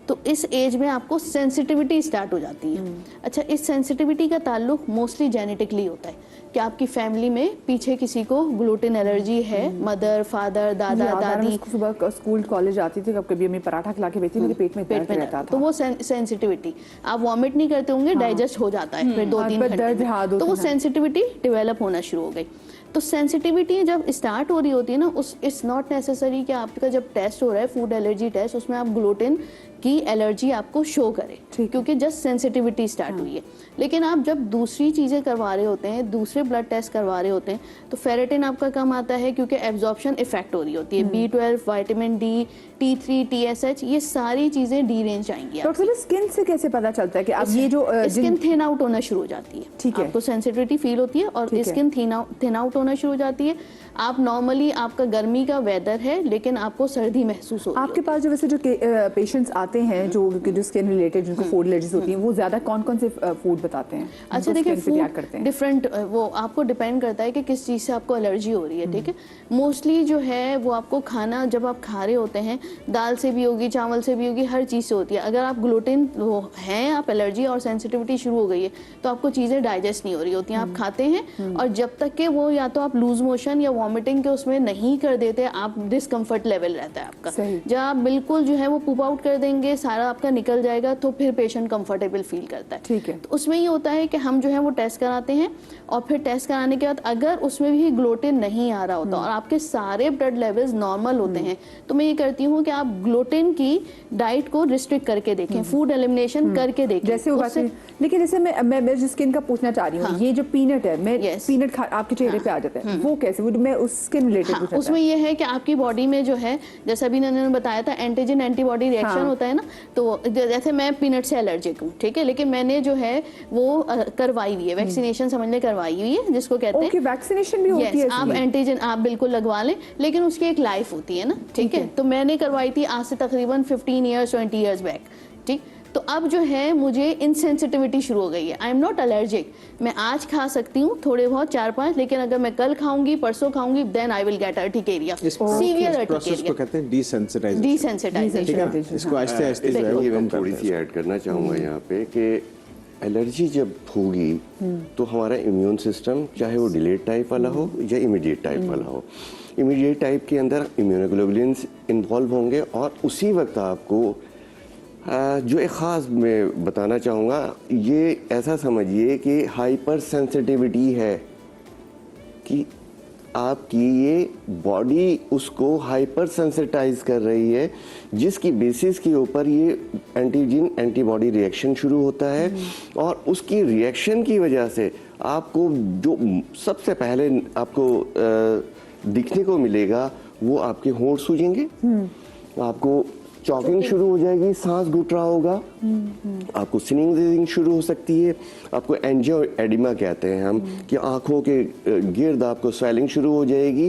तो इस एज में आपको सेंसिटिविटी स्टार्ट हो जाती है। अच्छा, इस सेंसिटिविटी का ताल्लुक मोस्टली जेनेटिकली होता है कि आपकी फैमिली में पीछे किसी को ग्लूटेन एलर्जी है, मदर, फादर, दादा, दादी। सुबह स्कूल कॉलेज आती थी, कभी अम्मी पराठा खिला के भेजती, मेरे पेट में दर्द रहता था। तो वो सेंसिटिविटी, आप वॉमिट नहीं करते होंगे, डाइजेस्ट हो जाता है फिर 2-3 घंटे में, तो वो सेंसिटिविटी डेवलप होना शुरू हो गई। तो सेंसिटिविटी जब स्टार्ट हो रही होती है ना, उस इट्स नॉट नेसेसरी कि आपका जब टेस्ट हो रहा है फूड एलर्जी टेस्ट, उसमें आप ग्लूटेन की एलर्जी आपको शो करे, क्योंकि जस्ट सेंसिटिविटी स्टार्ट हुई है। लेकिन आप जब दूसरी चीज़ें करवा रहे होते हैं, दूसरे ब्लड टेस्ट करवा रहे होते हैं, तो फेरेटिन आपका कम आता है क्योंकि एब्जॉर्प्शन इफेक्ट हो रही होती है। B12, vitamin D, T3, TSH, ये सारी चीज़ें डी रेंज आएंगी। डॉक्टर साहब, स्किन से कैसे पता चलता है कि अब ये जो स्किन थिन आउट होना शुरू हो जाती है, ठीक है, आपको सेंसिटिविटी फील होती है और स्किन थिन आउट होना शुरू हो जाती है। आप नॉर्मली, आपका गर्मी का वेदर है लेकिन आपको सर्दी महसूस हो रही है। आपके पास जो वैसे जो पेशेंट्स आते हैं जो स्किन रिलेटेड, जिनको फूड एलर्जीज होती हैं, वो ज्यादा कौन-कौन से फूड बताते हैं? अच्छा, देखिए, फूड डिफरेंट, वो आपको डिपेंड करता है कि किस चीज़ से आपको एलर्जी हो रही है, ठीक है। मोस्टली जो है वो आपको खाना जब आप खा रहे होते हैं, दाल से भी होगी, चावल से भी होगी, हर चीज़ से होती है। अगर आप ग्लूटेन वो हैं, आप एलर्जी और सेंसिटिविटी शुरू हो गई है, तो आपको चीज़ें डाइजेस्ट नहीं हो रही होती हैं, आप खाते हैं और जब तक के वो या तो आप लूज मोशन या वॉमिटिंग के उसमें नहीं कर देते, आप डिस्कम्फर्ट लेवल रहता है आपका। जब आप बिल्कुल जो है वो पुप आउट कर देंगे, सारा आपका निकल जाएगा, तो फिर पेशेंट कंफर्टेबल फील करता है, ठीक है। तो उसमें ये होता है कि हम जो है वो टेस्ट कराते हैं और फिर टेस्ट कराने के बाद अगर उसमें भी ग्लूटेन नहीं आ रहा होता और आपके सारे ब्लड लेवल्स नॉर्मल होते हैं, तो मैं ये करती हूँ कि आप ग्लूटेन की डाइट को रिस्ट्रिक्ट करके देखें, फूड एलिमिनेशन करके देखें। जैसे लेकिन जैसे मैं जिस स्किन का पूछना चाह रही हूँ, ये जो पीनट है, मैं पीनट आपके चेहरे पे आ जाता है, वो कैसे, वो मैं उस स्किन रिलेटेड पूछना, उसमें ये है कि आपकी बॉडी में जो है, जैसा अभी मैंने बताया था, एंटीजन एंटीबॉडी रिएक्शन होता है ना, तो जैसे मैं पीनट से एलर्जिक हूँ, ठीक है, लेकिन मैंने जो है वो करवाई हुई है, वैक्सीनेशन समझ लें करवाई हुई है, जिसको कहते हैं वैक्सीनेशन भी होती है। आप एंटीजन आप बिल्कुल लगवा लें, लेकिन उसकी एक लाइफ होती है ना, ठीक है। तो मैंने करवाई थी आज से तकरीबन 15 ईयर्स 20 ईयर्स बैक, ठीक। तो अब जो है मुझे इनसेंसिटिविटी शुरू हो गई है। आई एम नॉट एलर्जिक, मैं आज खा सकती हूँ थोड़े बहुत 4-5, लेकिन अगर मैं कल खाऊंगी, परसों खाऊंगी, then I will get urticaria, severe urticaria. को कहते हैं डिसेंसिटाइजेशन। डिसेंसिटाइजेशन, इसको आहिस्ते-आहिस्ते जो है वो कम थोड़ी सी ऐड करना चाहूँगा यहाँ पे कि एलर्जी जब होगी तो हमारा इम्यून सिस्टम, चाहे वो डिलेड टाइप वाला हो या इमीडिएट टाइप वाला हो, इमीडिएट टाइप के अंदर इम्यूनोग्लोबुलिन्स इन्वॉल्व होंगे और उसी वक्त आपको जो एक ख़ास मैं बताना चाहूँगा, ये ऐसा समझिए कि हाइपर सेंसिटिविटी है कि आपकी ये बॉडी उसको हाइपर सेंसिटाइज कर रही है, जिसकी बेसिस के ऊपर ये एंटीजन एंटीबॉडी रिएक्शन शुरू होता है और उसकी रिएक्शन की वजह से आपको जो सबसे पहले आपको दिखने को मिलेगा वो आपके होंठ सूजेंगे, आपको चॉकिंग शुरू हो जाएगी, सांस घुट रहा होगा, आपको स्नीजिंग शुरू हो सकती है, आपको एंजियो एडिमा कहते हैं हम, कि आंखों के गिर्द आपको स्वेलिंग शुरू हो जाएगी,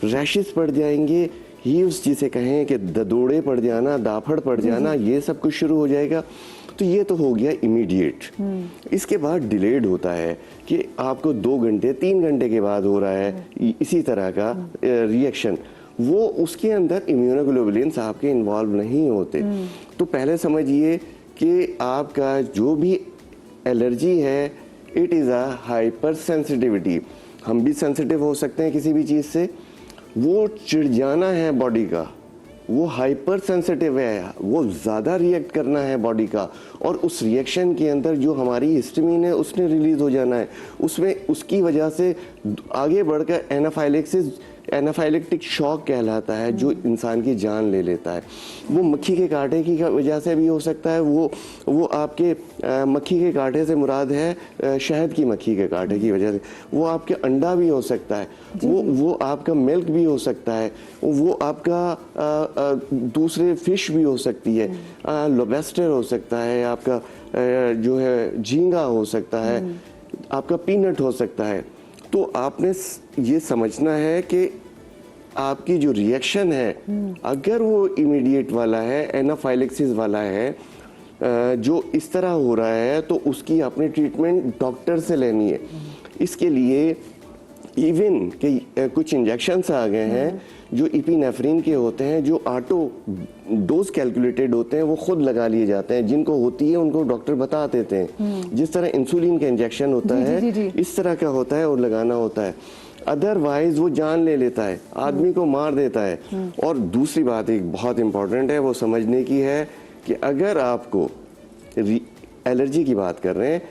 रैशेस पड़ जाएंगे, हीव्स जिसे कहें कि ददोड़े पड़ जाना, दाफड़ पड़ जाना, ये सब कुछ शुरू हो जाएगा। तो ये तो हो गया इमीडिएट। इसके बाद डिलेड होता है कि आपको 2 घंटे 3 घंटे के बाद हो रहा है इसी तरह का रिएक्शन, वो उसके अंदर इम्यूनोग्लोबुलिन्स आपके इन्वॉल्व नहीं होते। तो पहले समझिए कि आपका जो भी एलर्जी है, it is a hyper sensitivity. हम भी सेंसिटिव हो सकते हैं किसी भी चीज़ से। वो चिढ़ जाना है बॉडी का, वो हाइपर सेंसिटिव है, वो ज़्यादा रिएक्ट करना है बॉडी का, और उस रिएक्शन के अंदर जो हमारी हिस्टामिन है उसने रिलीज़ हो जाना है, उसमें उसकी वजह से आगे बढ़कर एनाफाइलेक्टिक शॉक कहलाता है, जो इंसान की जान ले लेता है। वो मक्खी के कांटे की वजह से भी हो सकता है। वो आपके मक्खी के कांटे से मुराद है शहद की मक्खी के कांटे की वजह से। वो आपके अंडा भी हो सकता है, वो आपका मिल्क भी हो सकता है, वो आपका दूसरे फिश भी हो सकती है, लॉबस्टर हो सकता है, आपका जो है झींगा हो सकता है, आपका पीनट हो सकता है। तो आपने ये समझना है कि आपकी जो रिएक्शन है, अगर वो इमीडिएट वाला है, एनाफाइलेक्सिस वाला है, जो इस तरह हो रहा है, तो उसकी आपने ट्रीटमेंट डॉक्टर से लेनी है। इसके लिए इवन कि कुछ इंजेक्शंस आ गए हैं जो इपिनेफ्रिन के होते हैं, जो ऑटो डोज कैलकुलेटेड होते हैं, वो खुद लगा लिए जाते हैं। जिनको होती है उनको डॉक्टर बता देते हैं। जिस तरह इंसुलिन का इंजेक्शन होता है, इस तरह का होता है और लगाना होता है। अदरवाइज वो जान ले लेता है, आदमी को मार देता है। और दूसरी बात एक बहुत इंपॉर्टेंट है, वो समझने की है कि अगर आपको एलर्जी की बात कर रहे हैं,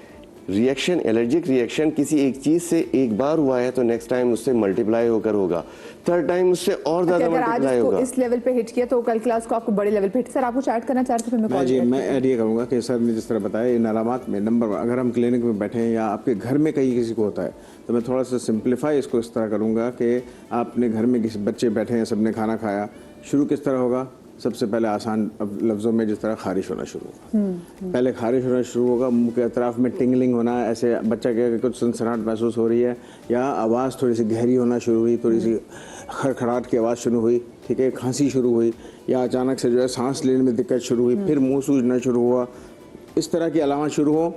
रिएक्शन, एलर्जिक रिएक्शन किसी एक चीज से एक बार हुआ है तो नेक्स्ट टाइम उससे मल्टीप्लाई होकर होगा, थर्ड टाइम उससे और ज्यादा मल्टीप्लाई होगा। इस लेवल पे हिट किया तो कल क्लास को आपको बड़े लेवल पे हिट। सर आप कुछ ऐड करना चाहते थे? मैं ऐड ये करूँगा कि सर ने जिस तरह बताया इन अलामात में, नंबर 1 अगर हम क्लिनिक में बैठे हैं या आपके घर में कहीं किसी को होता है, तो मैं थोड़ा सा सिंप्लीफाई इसको इस तरह करूँगा कि आपने घर में किसी बच्चे बैठे हैं, सबने खाना खाया, शुरू किस तरह होगा? सबसे पहले आसान लफ्ज़ों में जिस तरह खारिश होना शुरू होगा। पहले खारिश होना शुरू होगा, मुंह के अतराफ में टिंगलिंग होना, ऐसे बच्चा कहेगा कुछ सनसनाहट महसूस हो रही है, या आवाज़ थोड़ी सी गहरी होना शुरू हुई, थोड़ी सी खड़खड़ाहट की आवाज़ शुरू हुई, ठीक है, खांसी शुरू हुई, या अचानक से जो है सांस लेने में दिक्कत शुरू हुई, फिर मुँह सूजना शुरू हुआ, इस तरह की अलामत शुरू हो,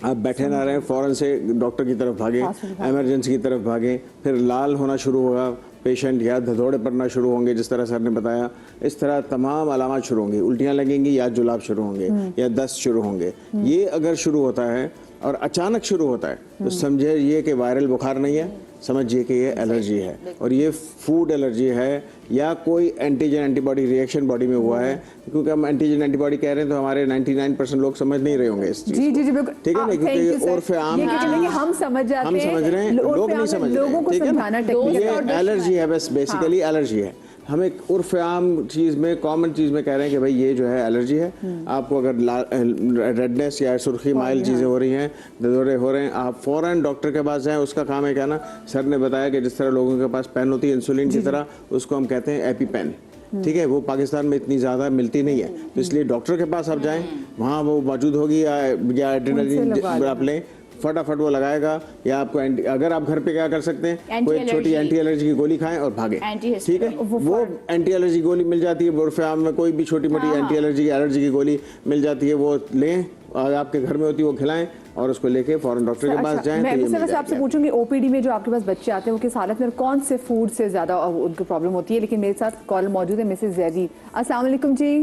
आप बैठे ना रहें, फ़ौरन से डॉक्टर की तरफ भागें, एमरजेंसी की तरफ भागें। फिर लाल होना शुरू होगा पेशेंट, या धड़ोड़े पड़ना शुरू होंगे जिस तरह सर ने बताया, इस तरह तमाम अलामत शुरू होंगी, उल्टियाँ लगेंगी या जुलाब शुरू होंगे या दस्त शुरू होंगे। ये अगर शुरू होता है और अचानक शुरू होता है तो समझे ये कि वायरल बुखार नहीं है, समझिए कि ये एलर्जी है, और ये फूड एलर्जी है या कोई एंटीजन एंटीबॉडी रिएक्शन बॉडी में हुआ है। क्योंकि हम एंटीजन एंटीबॉडी कह रहे हैं तो हमारे 99% लोग समझ नहीं रहे होंगे इस चीज को। जी बिल्कुल, ठीक है ना, क्योंकि उर्फ आम हम समझ जाते हैं, हम समझ रहे हैं, लोग नहीं समझ रहे, ठीक है ना। ये एलर्जी है, बस बेसिकली एलर्जी है। हम एक उर्फ आम चीज़ में, कॉमन चीज़ में कह रहे हैं कि भाई ये जो है एलर्जी है। आपको अगर रेडनेस या सुर्खी माइल चीज़ें हो रही हैं, दौरे हो रहे हैं, आप फ़ौरन डॉक्टर के पास जाएं। उसका काम है क्या ना, सर ने बताया कि जिस तरह लोगों के पास पेन होती है इंसुलिन की तरह, उसको हम कहते हैं एपीपेन, ठीक है। वो पाकिस्तान में इतनी ज़्यादा मिलती नहीं है, तो इसलिए डॉक्टर के पास आप जाएं, वहाँ वो मौजूद होगी, या एड्रेनलिन आप लें, फटाफट वो लगाएगा। या आपको अगर आप घर पे क्या कर सकते हैं, कोई छोटी एंटी एलर्जी की गोली खाएं और भागें, ठीक है। वो एंटी एलर्जी गोली मिल जाती है, बुरफाम में कोई भी छोटी मोटी एंटी एलर्जी की गोली मिल जाती है, वो लें, और आपके घर में होती है वो खिलाएं, और उसको लेके फौरन डॉक्टर के पास जाएं। मैं आपसे पूछूंगी, ओपीडी में जो आपके पास बच्चे आते हैं वो किस हालत में, कौन से फूड से ज्यादा उनको प्रॉब्लम होती है? लेकिन मेरे साथ कॉल मौजूद है मिसेज जैदी। अस्सलाम वालेकुम जी।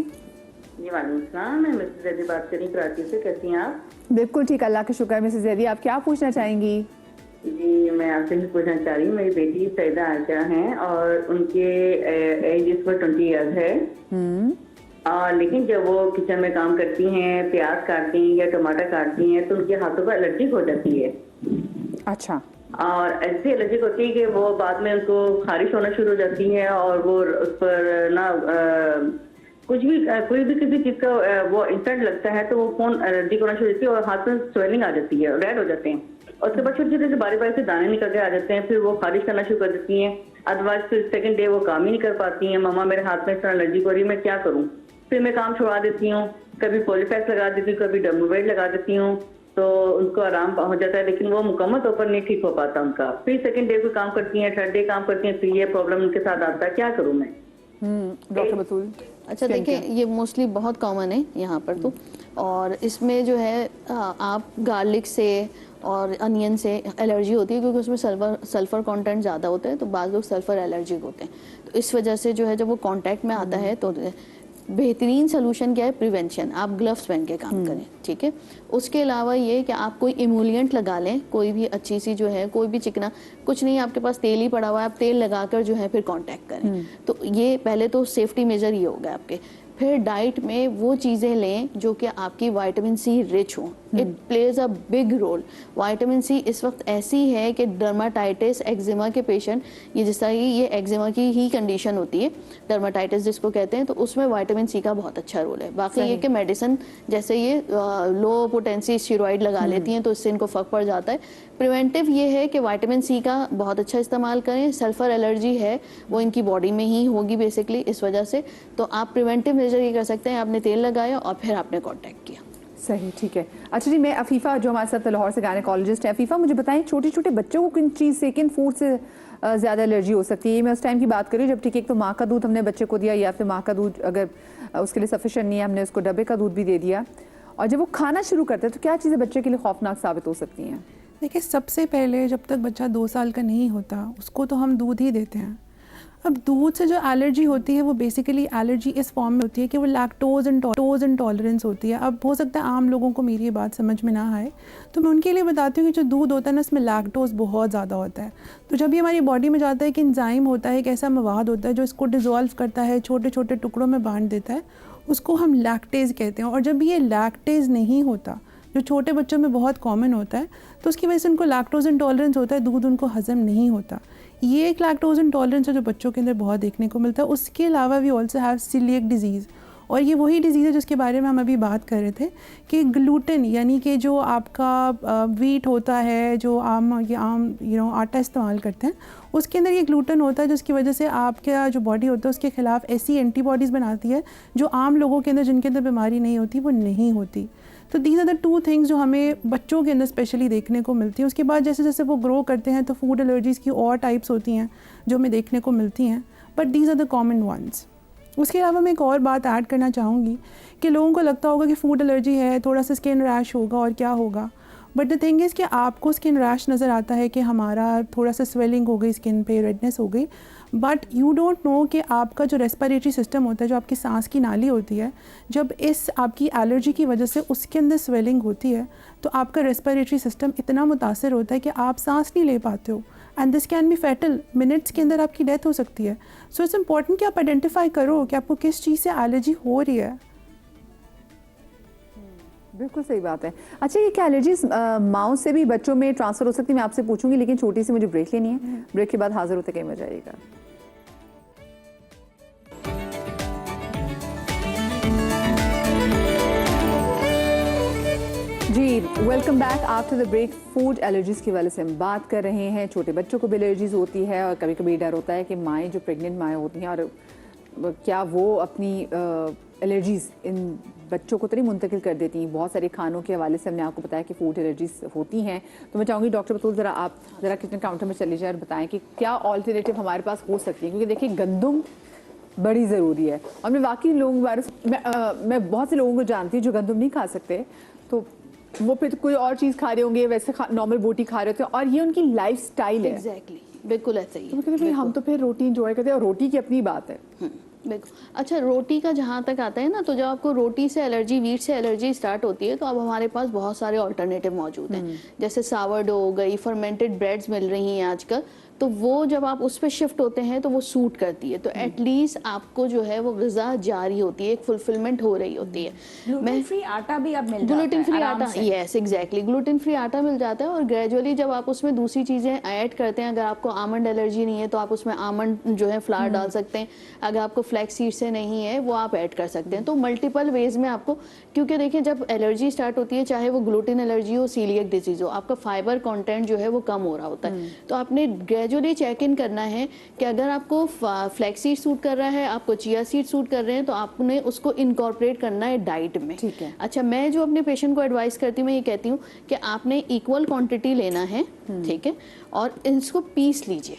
जी वालेकुम सलाम, मैं मिसेज जैदी बात कर रही हूँ कराची से। कैसी हैं आप? बिल्कुल ठीक, अल्लाह का शुक्र है। मिसेज जैदी आप क्या पूछना चाहेंगी? जी मैं आपसे भी पूछना चाह रही हूँ, मेरी बेटी सईदा आयशा हैं और उनके एज इस पर 20 ईयर्स है, लेकिन जब वो किचन में काम करती हैं, प्याज काटती हैं या टमाटर काटती हैं, तो उनके हाथों पर एलर्जिक हो जाती है। अच्छा। और ऐसी एलर्जिक होती है कि वो बाद में उनको खारिश होना शुरू हो जाती है, और वो उस पर ना कुछ भी कोई भी किसी चीज का वो इंस्टेंट लगता है तो वो फोन एलर्जिक होना शुरू हो जाती है, और हाथ में स्वेलिंग आ जाती है, रेड हो जाते हैं, और उसके बाद छोटे छोटे से बारी बारी से दाने निकल के आ जाते हैं। फिर वो खारिश करना शुरू कर देती हैं। अदरवाइज फिर सेकंड डे वो काम ही नहीं कर पाती हैं। मम्मा मेरे हाथ में इस तरह एलर्जी हो रही है, मैं क्या करूँ? फिर मैं काम छुड़ा देती हूँ, कभी पॉलीफैक्स लगा देती हूँ, कभी डर्मोवेट लगा देती हूँ, तो उनको आराम हो जाता है, लेकिन वो मुकम्मल तौर पर नहीं ठीक हो पाता उनका। फिर सेकंड डे को काम करती हैं, थर्ड डे काम करती हैं, फिर ये प्रॉब्लम उनके साथ आता है। क्या करूँ मैं? डॉक्टर बतूल। अच्छा देखिए, ये मोस्टली बहुत कॉमन है यहाँ पर तो, और इसमें जो है आप गार्लिक से और अनियन से एलर्जी होती है, क्योंकि उसमें सल्फर कंटेंट ज़्यादा होता है, तो बाद लोग सल्फर एलर्जिक होते हैं। तो इस वजह से जो है जब वो कांटेक्ट में आता है तो बेहतरीन सोल्यूशन क्या है, प्रिवेंशन। आप ग्लव्स पहन के काम करें, ठीक है। उसके अलावा ये कि आप कोई इमोलिएंट लगा लें, कोई भी अच्छी सी जो है, कोई भी चिकना, कुछ नहीं आपके पास तेल ही पड़ा हुआ है, आप तेल लगाकर जो है फिर कांटेक्ट करें। तो ये पहले तो सेफ्टी मेजर ये होगा आपके। फिर डाइट में वो चीज़ें लें जो कि आपकी विटामिन सी रिच हो। It plays a big role. Vitamin C इस वक्त ऐसी है कि डर्माटाइटिस, एक्जिमा के पेशेंट, ये जिस तरह ये एक्जिमा की ही कंडीशन होती है, डर्माटाइटिस जिसको कहते हैं, तो उसमें विटामिन सी का बहुत अच्छा रोल है। बाकी ये कि मेडिसिन जैसे ये लो पोटेंसी स्टेरॉइड लगा लेती हैं तो इससे इनको फ़र्क पड़ जाता है। प्रिवेंटिव ये है कि विटामिन सी का बहुत अच्छा इस्तेमाल करें। सल्फर एलर्जी है वो इनकी बॉडी में ही होगी बेसिकली इस वजह से, तो आप प्रिवेंटिव मेजर ये कर सकते हैं, आपने तेल लगाया और फिर आपने कांटेक्ट किया। सही, ठीक है। अच्छा जी, मैं अफीफ़ा जो हमारे साथ लाहौर से गायनेकोलॉजिस्ट है, अफीफ़ा मुझे बताएं छोटे छोटे बच्चों को किन चीज़ से, किन फूड से ज़्यादा एलर्जी हो सकती है? मैं उस टाइम की बात करी जब ठीक है, एक तो माँ का दूध हमने बच्चे को दिया, या फिर माँ का दूध अगर उसके लिए सफिशेंट नहीं है, हमने उसको डब्बे का दूध भी दे दिया, और जब वो खाना शुरू करते हैं तो क्या चीज़ें बच्चे के लिए खौफनाक साबित हो सकती हैं? देखिए, सबसे पहले जब तक बच्चा 2 साल का नहीं होता उसको तो हम दूध ही देते हैं। अब दूध से जो एलर्जी होती है वो बेसिकली एलर्जी इस फॉर्म में होती है कि वो लैक्टोज इंटॉलरेंस होती है। अब हो सकता है आम लोगों को मेरी ये बात समझ में ना आए, तो मैं उनके लिए बताती हूँ कि जो दूध होता है ना, इसमें लैक्टोज बहुत ज़्यादा होता है। तो जब ये हमारी बॉडी में जाता है कि एंजाइम होता है, एक ऐसा मवाद होता है जो इसको डिज़ोल्व करता है, छोटे छोटे टुकड़ों में बांट देता है, उसको हम लैक्टेज कहते हैं। और जब ये लैक्टेज नहीं होता, जो छोटे बच्चों में बहुत कॉमन होता है, तो उसकी वजह से उनको लैक्टोज इंटॉलरेंस होता है, दूध उनको हजम नहीं होता। ये एक लैक्टोज इंटॉलरेंस है जो बच्चों के अंदर बहुत देखने को मिलता है। उसके अलावा we also have celiac disease, और ये वही डिजीज़ है जिसके बारे में हम अभी बात कर रहे थे कि ग्लूटेन, यानी कि जो आपका वीट होता है, जो आम आटा इस्तेमाल करते हैं, उसके अंदर ये ग्लूटेन होता है, जिसकी वजह से आपका जो बॉडी होता है उसके खिलाफ ऐसी एंटीबॉडीज़ बनाती है जो आम लोगों के अंदर, जिनके अंदर बीमारी नहीं होती, वो नहीं होती। तो दीज आर द 2 थिंग्स जो हमें बच्चों के अंदर स्पेशली देखने को मिलती हैं। उसके बाद जैसे जैसे वो ग्रो करते हैं तो फूड एलर्जीज़ की और टाइप्स होती हैं जो हमें देखने को मिलती हैं, but these are the common ones. उसके अलावा मैं एक और बात ऐड करना चाहूँगी कि लोगों को लगता होगा कि फूड एलर्जी है, थोड़ा सा स्किन रैश होगा और क्या होगा, बट द थिंग इज़ कि आपको स्किन रैश नज़र आता है कि हमारा थोड़ा सा स्वेलिंग हो गई, स्किन पे रेडनेस हो गई, बट यू डोंट नो कि आपका जो रेस्पिरेटरी सिस्टम होता है, जो आपकी सांस की नाली होती है, जब इस आपकी एलर्जी की वजह से उसके अंदर स्वेलिंग होती है तो आपका रेस्पिरेटरी सिस्टम इतना मुतासर होता है कि आप सांस नहीं ले पाते हो, and this can be fatal. Minutes के अंदर आपकी डेथ हो सकती है। सो इट्स इम्पॉर्टेंट कि आप आइडेंटिफाई करो कि आपको किस चीज़ से एलर्जी हो रही है। बिल्कुल सही बात है। अच्छा, ये क्या एलर्जीज माओ से भी बच्चों में ट्रांसफर हो सकती है? मैं आपसे पूछूंगी, लेकिन छोटी सी मुझे ब्रेक लेनी है। ब्रेक के बाद हाजिर होते कहीं मर जाइएगा। जी, welcome back after the break. Food allergies की वजह से हम बात कर रहे हैं। छोटे बच्चों को भी एलर्जीज़ होती है, और कभी कभी डर होता है कि माएँ जो प्रेग्नेंट माएँ होती हैं, और क्या वो अपनी एलर्जीज़ इन बच्चों को तो नहीं मुंतकिल कर देती। बहुत सारे खानों के हवाले से हमने आपको बताया कि फूड एलर्जीज़ होती हैं। तो मैं चाहूँगी डॉक्टर बतूल ज़रा आप ज़रा किचन काउंटर में चले जाए और बताएं कि क्या ऑल्टरनेटिव हमारे पास हो सकती है, क्योंकि देखिए गंदम बड़ी ज़रूरी है। और मैं वाकई लोगों के बारे में मैं बहुत से लोगों को जानती हूँ जो गंदम नहीं खा सकते, तो वो फिर कोई और चीज़ खा रहे होंगे, वैसे नॉर्मल बोटी खा रहे होते हैं, और ये उनकी लाइफ स्टाइल है। एग्जैक्टली, बिल्कुल ऐसा ही है। तो कहते हैं हम तो फिर रोटी इंजॉय करते हैं, और रोटी की अपनी बात है। बिल्कुल। अच्छा, रोटी का जहाँ तक आता है ना, तो जब आपको रोटी से एलर्जी, वीट से एलर्जी स्टार्ट होती है, तो अब हमारे पास बहुत सारे ऑल्टरनेटिव मौजूद हैं। जैसे सावरडो हो गई, फर्मेंटेड ब्रेड्स मिल रही हैं आजकल, तो वो जब आप उस पर शिफ्ट होते हैं तो वो सूट करती है। तो एटलीस्ट आपको जो है वो ग़िज़ा जारी होती है, एक फुलफिलमेंट हो रही होती है। ग्लूटेन फ्री आटा भी अब मिल जाता है, ग्लूटेन फ्री आराम आटा, से। यस एग्जैक्टली, ग्लूटेन फ्री आटा मिल जाता है। और ग्रेजुअली जब आप उसमें दूसरी चीज़ें ऐड करते हैं, अगर आपको आमंड एलर्जी नहीं है तो आप उसमें आमंड जो है फ्लावर डाल सकते हैं। अगर आपको फ्लैक्स सीड से नहीं है वो आप ऐड कर सकते हैं। तो मल्टीपल वेज में आपको, क्योंकि देखिए जब एलर्जी स्टार्ट होती है, चाहे वो ग्लूटेन एलर्जी हो, सीलिएक डिजीज हो, आपका फाइबर कंटेंट जो है वो कम हो रहा होता है। तो आपने ग्रेजुअली चेक इन करना है कि अगर आपको फ्लैक्स सीड सूट कर रहा है, आपको चिया सीड सूट कर रहे हैं, तो आपने उसको इनकॉर्पोरेट करना है डाइट में। ठीक है। अच्छा, मैं जो अपने पेशेंट को एडवाइस करती हूँ, मैं ये कहती हूँ कि आपने इक्वल क्वांटिटी लेना है, ठीक है, और इसको पीस लीजिए।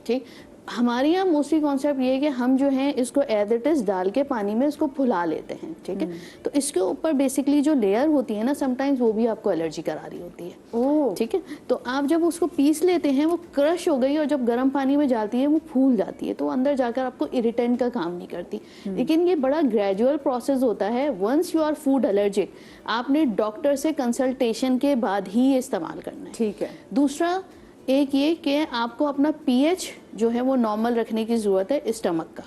ठीक, हमारे यहाँ मोस्टली कॉन्सेप्ट ये है कि हम जो है इसको एज इट इज डाल के पानी में इसको फुला लेते हैं, ठीक है। तो इसके ऊपर बेसिकली जो लेयर होती है ना, समटाइम्स वो भी आपको एलर्जी करा रही होती है, ठीक है। तो आप जब उसको पीस लेते हैं, वो क्रश हो गई और जब गर्म पानी में जाती है वो फूल जाती है, तो अंदर जाकर आपको इरिटेंट का काम नहीं करती। लेकिन ये बड़ा ग्रेजुअल प्रोसेस होता है। Once you are food allergic, आपने डॉक्टर से कंसल्टेशन के बाद ही ये इस्तेमाल करना है, ठीक है। दूसरा एक ये कि आपको अपना पीएच जो है वो नॉर्मल रखने की ज़रूरत है स्टमक का,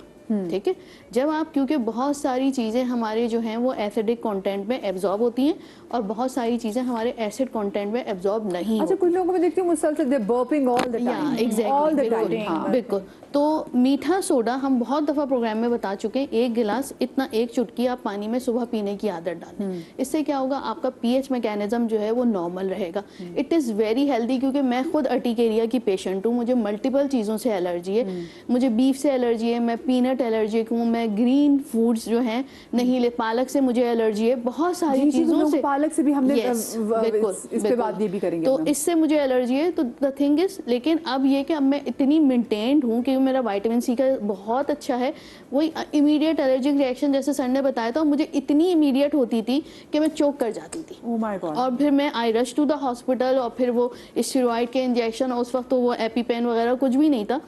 ठीक है। जब आप, क्योंकि बहुत सारी चीज़ें हमारे जो हैं वो एसिडिक कंटेंट में एब्जॉर्ब होती हैं और बहुत सारी चीज़ें हमारे एसिड कंटेंट में एब्जॉर्ब नहीं अच्छा, कुछ लोगों को मैं देखती हूँ मुसलसल they burping all the time, all the time. बिल्कुल। तो मीठा सोडा हम बहुत दफ़ा प्रोग्राम में बता चुके हैं, 1 गिलास इतना 1 चुटकी आप पानी में सुबह पीने की आदत डालें। इससे क्या होगा, आपका पीएच मैकेनिज्म जो है वो नॉर्मल रहेगा। इट इज़ वेरी हेल्दी, क्योंकि मैं खुद अर्टिकेरिया की पेशेंट हूँ, मुझे मल्टीपल चीज़ों से एलर्जी है। मुझे बीफ से एलर्जी है, मैं पीनट एलर्जिक हूँ, मैं ग्रीन फूड्स जो हैं नहीं ले, पालक से मुझे एलर्जी है, बहुत सारी चीज़ों से। पालक से भी हमने बिल्कुल, इस पे बात ये भी करेंगे। तो इससे मुझे एलर्जी है। तो द थिंग इज, लेकिन अब ये कि अब मैं इतनी मेंटेन्ड हूँ कि मेरा विटामिन सी का बहुत अच्छा है। वही इमीडिएट एलर्जिक रिएक्शन जैसे सर ने बताया था, मुझे इतनी इमीडिएट होती थी कि मैं चोक कर जाती थी। Oh my god. और फिर मैं I rush to the hospital, और फिर वो स्टेरॉइड के इंजेक्शन, उस वक्त तो वो एपीपेन वगैरह कुछ भी नहीं था।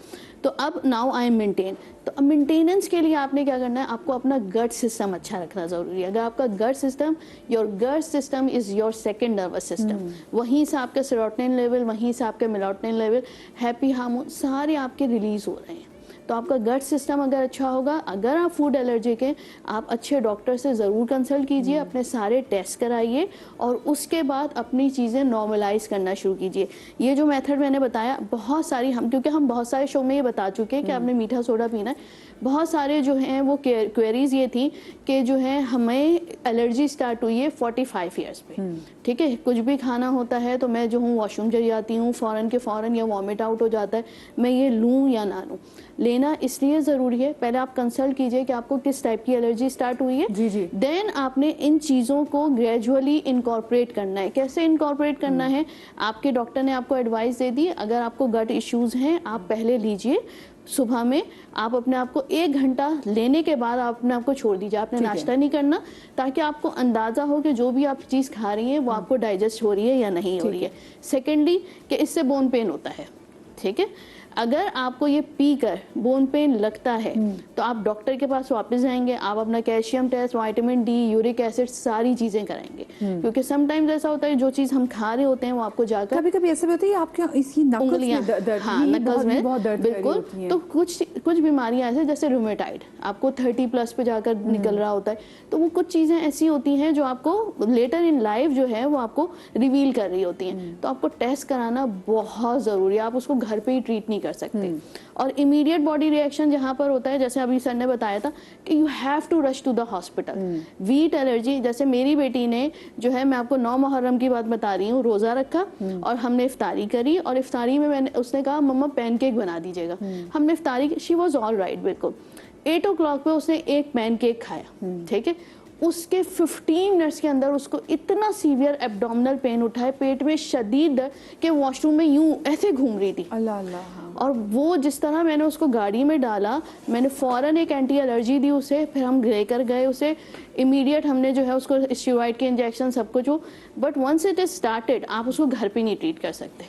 तो अब नाउ आई एम मेंटेन। तो अब मेंटेनेंस के लिए आपने क्या करना है, आपको अपना गट सिस्टम अच्छा रखना ज़रूरी है। अगर आपका gut system, your gut system is your second nervous system, वहीं से आपके सेरोटोनिन लेवल, वहीं से आपके मेलाटोनिन लेवल, हैप्पी हार्मोन सारे आपके रिलीज हो रहे हैं। तो आपका गट सिस्टम अगर अच्छा होगा, अगर आप फूड एलर्जिक हैं, आप अच्छे डॉक्टर से ज़रूर कंसल्ट कीजिए, अपने सारे टेस्ट कराइए और उसके बाद अपनी चीज़ें नॉर्मलाइज करना शुरू कीजिए। ये जो मेथड मैंने बताया, बहुत सारी क्योंकि हम बहुत सारे शो में ये बता चुके हैं कि आपने मीठा सोडा पीना है। बहुत सारे जो हैं वो क्वेरीज ये थी कि जो है हमें एलर्जी स्टार्ट हुई है 45 ईयर्स पे, ठीक है। कुछ भी खाना होता है तो मैं जो हूँ वॉशरूम चली जाती हूँ फ़ौरन के फ़ौरन, या वॉमिट आउट हो जाता है, मैं ये लूँ या ना लूँ। लेना इसलिए ज़रूरी है, पहले आप कंसल्ट कीजिए कि आपको किस टाइप की एलर्जी स्टार्ट हुई है। जी जी। देन आपने इन चीज़ों को ग्रेजुअली इनकॉर्पोरेट करना है। कैसे इनकॉर्पोरेट करना है, आपके डॉक्टर ने आपको एडवाइस दे दी। अगर आपको गट इश्यूज़ हैं, आप पहले लीजिए सुबह में, आप अपने आप को 1 घंटा लेने के बाद आप अपने आप को छोड़ दीजिए, आपने नाश्ता नहीं करना, ताकि आपको अंदाज़ा हो कि जो भी आप चीज़ खा रही हैं वो आपको डाइजेस्ट हो रही है या नहीं हो रही है। सेकेंडली कि इससे बोन पेन होता है, ठीक है। अगर आपको ये पीकर बोन पेन लगता है तो आप डॉक्टर के पास वापस जाएंगे, आप अपना calcium test, vitamin D, uric acid सारी चीजें कराएंगे, क्योंकि समटाइम्स ऐसा होता है जो चीज हम खा रहे होते हैं वो आपको जाकर कभी-कभी ऐसा भी होता है आपके इसकी नकल में दर्द, हाँ, नकल में बहुत दर्द बिल्कुल। तो कुछ बीमारियां ऐसे, जैसे रूमेटाइड, आपको 30+ पे जाकर निकल रहा होता है, तो वो कुछ चीजें ऐसी होती हैं जो आपको लेटर इन लाइफ जो है वो आपको रिवील कर रही होती हैं। तो आपको टेस्ट कराना बहुत जरूरी है, आप उसको घर पे ही ट्रीट नहीं कर सकते। और इमीडिएट बॉडी रिएक्शन जहाँ पर होता है, जैसे अभी सर ने बताया था कि you have to rush to the hospital. Wheat allergy, जैसे मेरी बेटी ने जो है, मैं आपको 9 मुहर्रम की बात बता रही हूँ, रोज़ा रखा और हमने इफ्तारी करी, और इफ्तारी में उसने कहा मम्मा पैनकेक बना दीजिएगा। हमने इफ्तारी की, शी वॉज ऑल राइट बिल्कुल। 8 o'clock पे उसने एक पैनकेक खाया, ठीक है। उसके 15 मिनट्स के अंदर उसको इतना सीवियर एब्डोमिनल पेन उठा है, पेट में शदीद दर्द, कि वॉशरूम में यूं ऐसे घूम रही थी। अल्लाह अल्लाह। और वो जिस तरह मैंने उसको गाड़ी में डाला, मैंने फ़ौरन एक एंटी एलर्जी दी उसे, फिर हम लेकर गए उसे, इमीडिएट हमने जो है उसको स्टेरॉइड के इंजेक्शन सब कुछ हो। But once it is started, आप उसको घर पे नहीं ट्रीट कर सकते।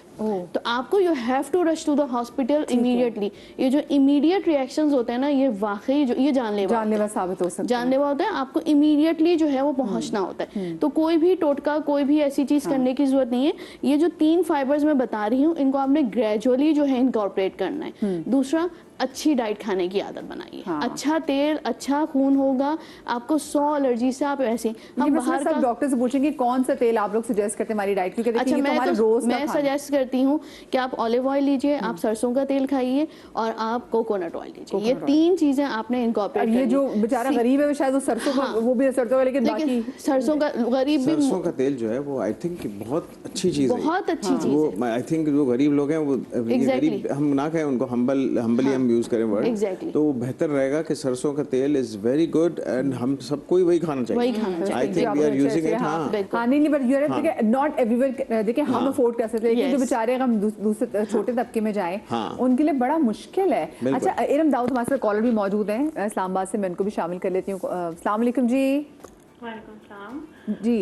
तो आपको you have to rush to the hospital immediately. ये जो इमीडिएट रिएक्शंस होते हैं ना, ये वाकई जो ये जानलेवा साबित हो सकता है, जानलेवा होता है। आपको इमीडिएटली जो है वो पहुंचना होता है। तो कोई भी टोटका, कोई भी ऐसी चीज करने की जरूरत नहीं है। ये जो 3 फाइबर्स मैं बता रही हूँ, इनको आपने ग्रेजुअली जो है इनकॉर्पोरेट करना है। दूसरा, अच्छी डाइट खाने की आदत बनाइए। अच्छा तेल, अच्छा खून होगा, आपको 100 एलर्जी से आप ऐसे हम बाहर का डॉक्टर से पूछेंगे कौन सा तेल आप लोग सजेस्ट करते हैं हमारी डाइट, क्योंकि अच्छा मैं सजेस्ट करती हूँ कि आप ऑलिव ऑयल लीजिए, आप सरसों का तेल खाइए और आप कोकोनट ऑयल लीजिए। ये 3 चीजें आपने इनकॉर्पोरेट करनी है। ये जो बेचारा गरीब है शायद वो सरसों का, वो भी सरसों का, लेकिन बाकी सरसों का गरीब भी, सरसों का तेल जो है वो आई थिंक बहुत अच्छी चीज है, बहुत अच्छी चीज है। वो आई थिंक जो गरीब लोग हैं वो गरीब हम ना कहें उनको, हम्बली हम हम यूज करें वर्ड Exactly. तो बेहतर रहेगा कि सरसों का तेल इज वेरी गुड एंड हम सबको ही वही खाना चाहिए। वही खाना चाहिए। I think we are using it. हाँ बिल्कुल। हाँ नहीं बट यूर देखिए नॉट एवरीवेयर देखिए हम अफोर्ड कर सकते हैं लेकिन जो Yes. बेचारे हम दूसरे छोटे तबके में जाएं हाँ। उनके लिए बड़ा मुश्किल है। बिल्कुल। अच्छा इरम दाऊद हमारे साथ कॉलर भी मौजूद हैं इस्लामाबाद से, मैं इनको भी शामिल कर लेती हूँ। अस्सलाम वालेकुम जी। वालेकुम सलाम। जी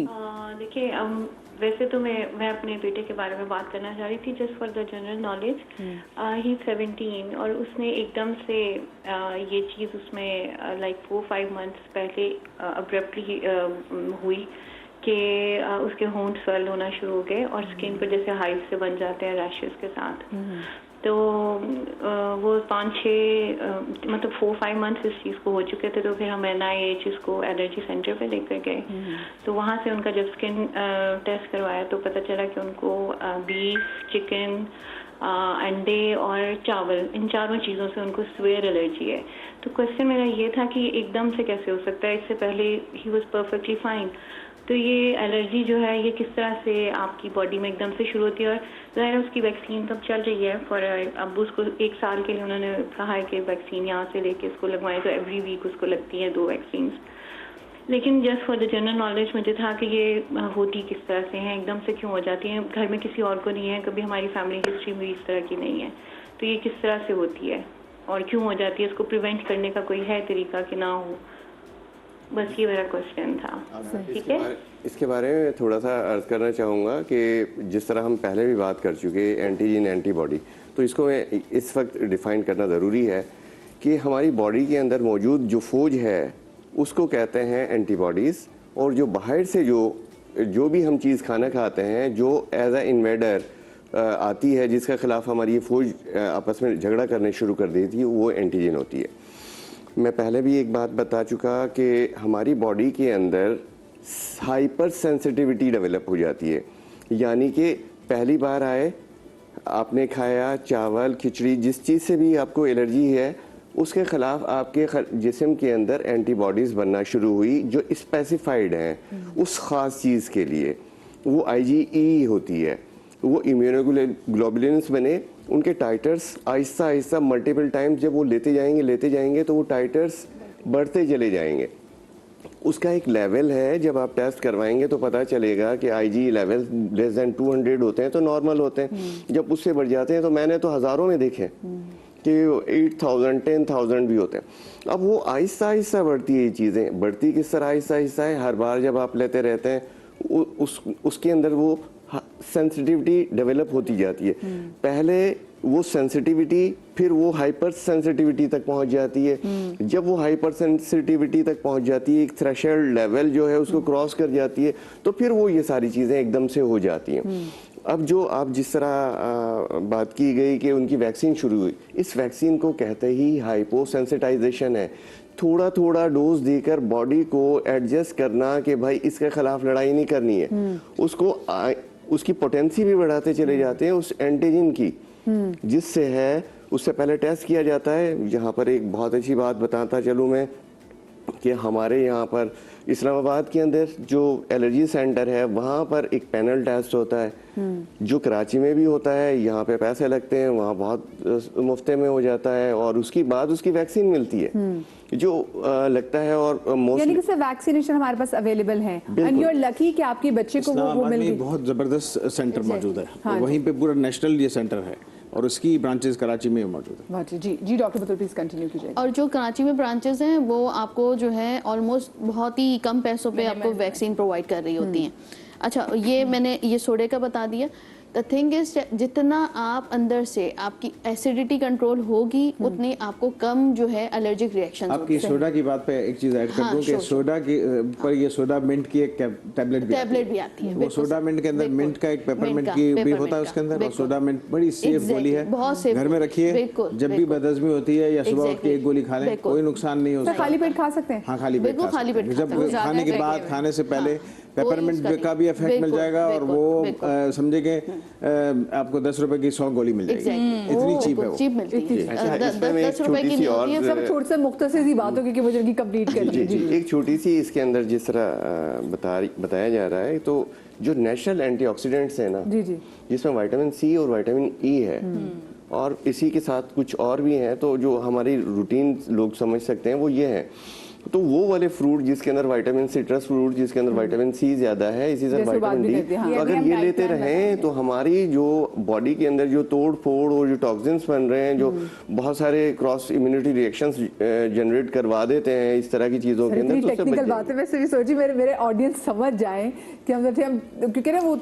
देखिए वैसे तो मैं अपने बेटे के बारे में बात करना चाह रही थी just for the general knowledge. ही 17 और उसने एकदम से ये चीज़ उसमें लाइक 4-5 मंथ्स पहले अब्रप्टली हुई कि उसके होंठ स्वेल होना शुरू हो गए और स्किन पर जैसे हाइव से बन जाते हैं रैशेस के साथ। तो वो 5-6 मतलब 4-5 मंथ्स इस चीज़ को हो चुके थे। तो फिर हम NIH इसको एलर्जी सेंटर पे लेकर गए। तो वहाँ से उनका जब स्किन टेस्ट करवाया तो पता चला कि उनको बीफ, चिकन, अंडे और चावल, इन चारों चीज़ों से उनको स्वेयर एलर्जी है। तो क्वेश्चन मेरा ये था कि एकदम से कैसे हो सकता है, इससे पहले ही वॉज परफेक्टली फाइन। तो ये एलर्जी जो है ये किस तरह से आपकी बॉडी में एकदम से शुरू होती है? और ज़ाहिर है उसकी वैक्सीन तब चल रही है फॉर अब उसको 1 साल के लिए उन्होंने कहा है कि वैक्सीन यहाँ से लेके इसको लगवाएं, तो एवरी वीक उसको लगती हैं 2 वैक्सीन। लेकिन just for the general knowledge मुझे था कि ये होती किस तरह से हैं, एकदम से क्यों हो जाती हैं, घर में किसी और को नहीं है, कभी हमारी फैमिली हिस्ट्री में इस तरह की नहीं है, तो ये किस तरह से होती है और क्यों हो जाती है? इसको प्रिवेंट करने का कोई है तरीका कि ना हो? बस ये मेरा क्वेश्चन था। ठीक है, इसके बारे में थोड़ा सा अर्ज करना चाहूँगा कि जिस तरह हम पहले भी बात कर चुके एंटीजन एंटीबॉडी, तो इसको मैं इस वक्त डिफ़ाइन करना ज़रूरी है कि हमारी बॉडी के अंदर मौजूद जो फौज है उसको कहते हैं एंटीबॉडीज़, और जो बाहर से जो भी हम चीज़ खाना खाते हैं जो एज अ इन्वेडर आती है जिसके ख़िलाफ़ हमारी ये फौज आपस में झगड़ा करने शुरू कर देती है, वो एंटीजन होती है। मैं पहले भी एक बात बता चुका कि हमारी बॉडी के अंदर हाइपर सेंसिटिविटी डेवलप हो जाती है, यानी कि पहली बार आए आपने खाया चावल खिचड़ी, जिस चीज़ से भी आपको एलर्जी है उसके ख़िलाफ़ आपके जिस्म के अंदर एंटीबॉडीज़ बनना शुरू हुई जो स्पेसिफाइड हैं उस ख़ास चीज़ के लिए। वो IgE होती है, वो इम्यूनोग्लोबुलिन्स बने, उनके titres Aahista Aahista multiple times जब वो लेते जाएंगे तो वो टाइटर्स बढ़ते चले जाएंगे। उसका एक लेवल है, जब आप टेस्ट करवाएंगे तो पता चलेगा कि IgE लेवल लेस देन 200 होते हैं तो नॉर्मल होते हैं, जब उससे बढ़ जाते हैं तो मैंने तो हज़ारों में देखे कि 8000 10,000 भी होते हैं। अब वो आहिस्ता आहिस्ता बढ़ती है, ये चीज़ें बढ़ती किस तरह आहिस्ता आहिस्ता है, हर बार जब आप लेते रहते हैं उसके अंदर वो सेंसिटिविटी डेवलप होती जाती है। पहले वो सेंसिटिविटी फिर वो हाइपर सेंसिटिविटी तक पहुंच जाती है। जब वो हाइपर सेंसिटिविटी तक पहुंच जाती है, एक थ्रेशोल्ड लेवल जो है उसको क्रॉस कर जाती है, तो फिर वो ये सारी चीज़ें एकदम से हो जाती हैं। अब जो आप जिस तरह बात की गई कि उनकी वैक्सीन शुरू हुई, इस वैक्सीन को कहते ही हाइपोसेंसिटाइजेशन है। थोड़ा थोड़ा डोज देकर बॉडी को एडजस्ट करना कि भाई इसके खिलाफ लड़ाई नहीं करनी है, उसकी पोटेंसी भी बढ़ाते चले जाते हैं उस एंटीजन की, जिससे है उससे पहले टेस्ट किया जाता है। यहाँ पर एक बहुत अच्छी बात बताता चलूँ मैं कि हमारे यहाँ पर इस्लामाबाद के अंदर जो एलर्जी सेंटर है वहाँ पर एक पैनल टेस्ट होता है, जो कराची में भी होता है, यहाँ पे पैसे लगते हैं, वहाँ बहुत मुफ्ते में हो जाता है, और उसकी बाद उसकी वैक्सीन मिलती है जो लगता है। और यानी कि सर वैक्सीनेशन हमारे पास अवेलेबल है एंड यू आर लकी कि आपके बच्चे को वो मिल गई। बहुत ज़बरदस्त सेंटर मौजूद है, वहीं पे पूरा नेशनल ये सेंटर है और उसकी ब्रांचेस कराची में मौजूद है। जी डॉक्टर बतौर प्लीज कंटिन्यू कीजिए। और जो कराची में ब्रांचेस हैं वो आपको जो है ऑलमोस्ट बहुत ही कम पैसों पे आपको वैक्सीन प्रोवाइड कर रही होती हैं। अच्छा, ये मैंने ये सोडे का बता दिया। द थिंग इज जितना आप अंदर से आपकी एसिडिटी कंट्रोल होगी उतनी आपको कम जो है एलर्जिक रिएक्शन। आपकी सोडा की बात पे एक चीज ऐड कर दूं कि सोडा की पर ये सोडा मिंट की एक टैबलेट भी आती है। वो सोडा मिंट के अंदर मिंट का एक पेपरमिंट की भी होता है उसके अंदर, और सोडा मिंट बड़ी सेफ गोली है, घर में रखिए, जब भी बदहजमी होती है या सुबह उठ के एक गोली खा लें, कोई नुकसान नहीं होता। खाली पेट खा सकते हैं? हाँ, खाली पेट खा सकते हैं। जब खाने के बाद, खाने से पहले पेपरमिंट का भी इफेक्ट मिल जाएगा, और वो समझे कि आपको 10 रुपए की 100 गोली मिल जाएगी। इतनी चीप है वो। चीप मिलती है। 10 रुपए की नहीं होती है। सब छोटे से मुख्तसर सी बात हो क्योंकि मुझे उनकी कंप्लीट करनी है। एक छोटी सी इसके अंदर जिस तरह बताया जा रहा है, तो जो नेचुरल एंटीऑक्सीडेंट्स है ना, जिसमें विटामिन C और विटामिन E है, और इसी के साथ कुछ और भी हैं, तो जो हमारी रूटीन लोग समझ सकते हैं वो ये है, तो वो वाले फ्रूट जिसके अंदर विटामिन, सिट्रस फ्रूट जिसके अंदर विटामिन सी ज्यादा है, इसी तरह विटामिन डी, तो अगर ये लेते रहें तो हमारी जो बॉडी के अंदर जो तोड़ फोड़ और जो टॉक्सिन्स बन रहे हैं, जो बहुत सारे क्रॉस इम्यूनिटी रिएक्शंस जनरेट करवा देते हैं इस तरह की चीजों के अंदर, तो उससे टेक्निकल बात है। वैसे भी सोची मेरे ऑडियंस समझ जाएं कि हम क्योंकि ना वो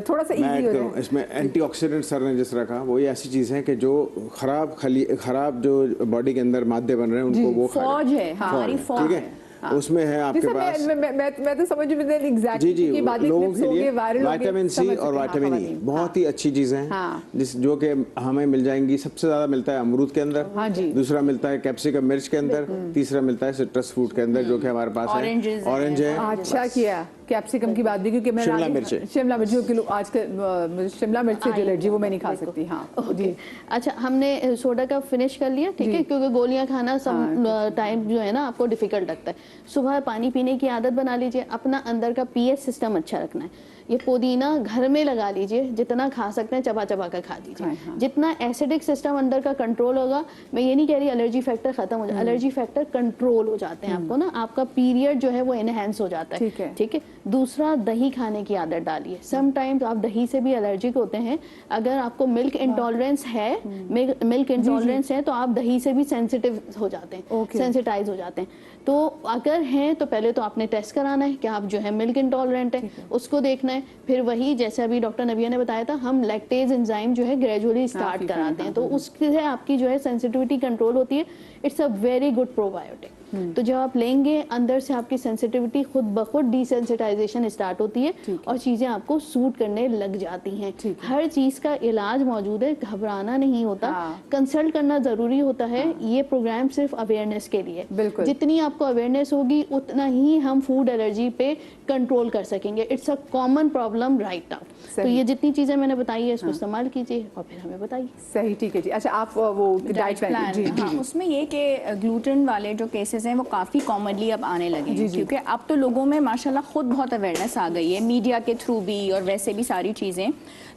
थोड़ा सा इजी हो जाए। इसमें एंटीऑक्सीडेंट सर ने जिस तरह कहा, वो ये ऐसी चीज है कि जो खराब जो बॉडी के अंदर मादे बन रहे हैं उनको वो फौज है, हमारी फौज ठीक है। उसमें है आपके पास, मैं तो समझ में एग्जैक्टली जी लोगों के लिए विटामिन सी और विटामिन ई बहुत ही अच्छी चीजें हैं, जो कि हमें मिल जाएंगी। सबसे ज्यादा मिलता है अमरूद के अंदर, दूसरा मिलता है कैप्सिकम मिर्च के अंदर, तीसरा मिलता है सिट्रस फ्रूट के अंदर जो कि हमारे पास है, ऑरेंज है। अच्छा किया कैप्सिकम की बात भी, क्योंकि मैं शिमला मिर्च किलो आज के शिमला मिर्च से जो एलर्जी वो मैं नहीं खा सकती। हाँ जी। अच्छा, हमने सोडा का फिनिश कर लिया, ठीक है, क्योंकि गोलियां खाना सम टाइम जो है ना आपको डिफिकल्ट लगता है। सुबह पानी पीने की आदत बना लीजिए, अपना अंदर का पीएच सिस्टम अच्छा रखना है। ये पुदीना घर में लगा लीजिए, जितना खा सकते हैं चबा चबा कर खा लीजिए। जितना एसिडिक सिस्टम अंदर का कंट्रोल होगा, मैं ये नहीं कह रही एलर्जी फैक्टर खत्म हो जाए, एलर्जी फैक्टर कंट्रोल हो जाते हैं आपको ना, आपका पीरियड जो है वो एनहेंस हो जाता है, ठीक है। दूसरा, दही खाने की आदत डालिए। समटाइम्स आप दही से भी एलर्जिक होते हैं, अगर आपको मिल्क इंटॉलरेंस है, मिल्क इंटॉलरेंस है तो आप दही से भी सेंसिटिव हो जाते हैं, सेंसिटाइज हो जाते हैं। तो अगर हैं तो पहले तो आपने टेस्ट कराना है कि आप जो है मिल्क इंटॉलरेंट है, उसको देखना है। फिर वही जैसे अभी डॉक्टर नबिया ने बताया था, हम लैक्टेज एंजाइम जो है ग्रेजुअली स्टार्ट कराते हैं, तो उससे आपकी जो है सेंसिटिविटी कंट्रोल होती है। It's a very good probiotic. तो जब आप लेंगे, अंदर से आपकी सेंसिटिविटी खुद ब खुद डिसेंसिटाइजेशन स्टार्ट होती है और चीजें आपको सूट करने लग जाती हैं। हर चीज का इलाज मौजूद है, घबराना नहीं होता, कंसल्ट करना जरूरी होता है। ये प्रोग्राम सिर्फ अवेयरनेस के लिए, जितनी आपको अवेयरनेस होगी उतना ही हम फूड एलर्जी पे कंट्रोल कर सकेंगे। It's a common problem right now. तो ये जितनी चीजें मैंने बताई है इसको इस्तेमाल कीजिए और फिर हमें बताइए। सही, ठीक है जी। अच्छा, आप वो डाइट प्लान जी, उसमें ये कि ग्लूटेन वाले जो केसेस हैं वो काफ़ी कॉमनली अब आने लगे हैं, क्योंकि अब तो लोगों में माशाल्लाह खुद बहुत अवेयरनेस आ गई है, मीडिया के थ्रू भी और वैसे भी सारी चीज़ें।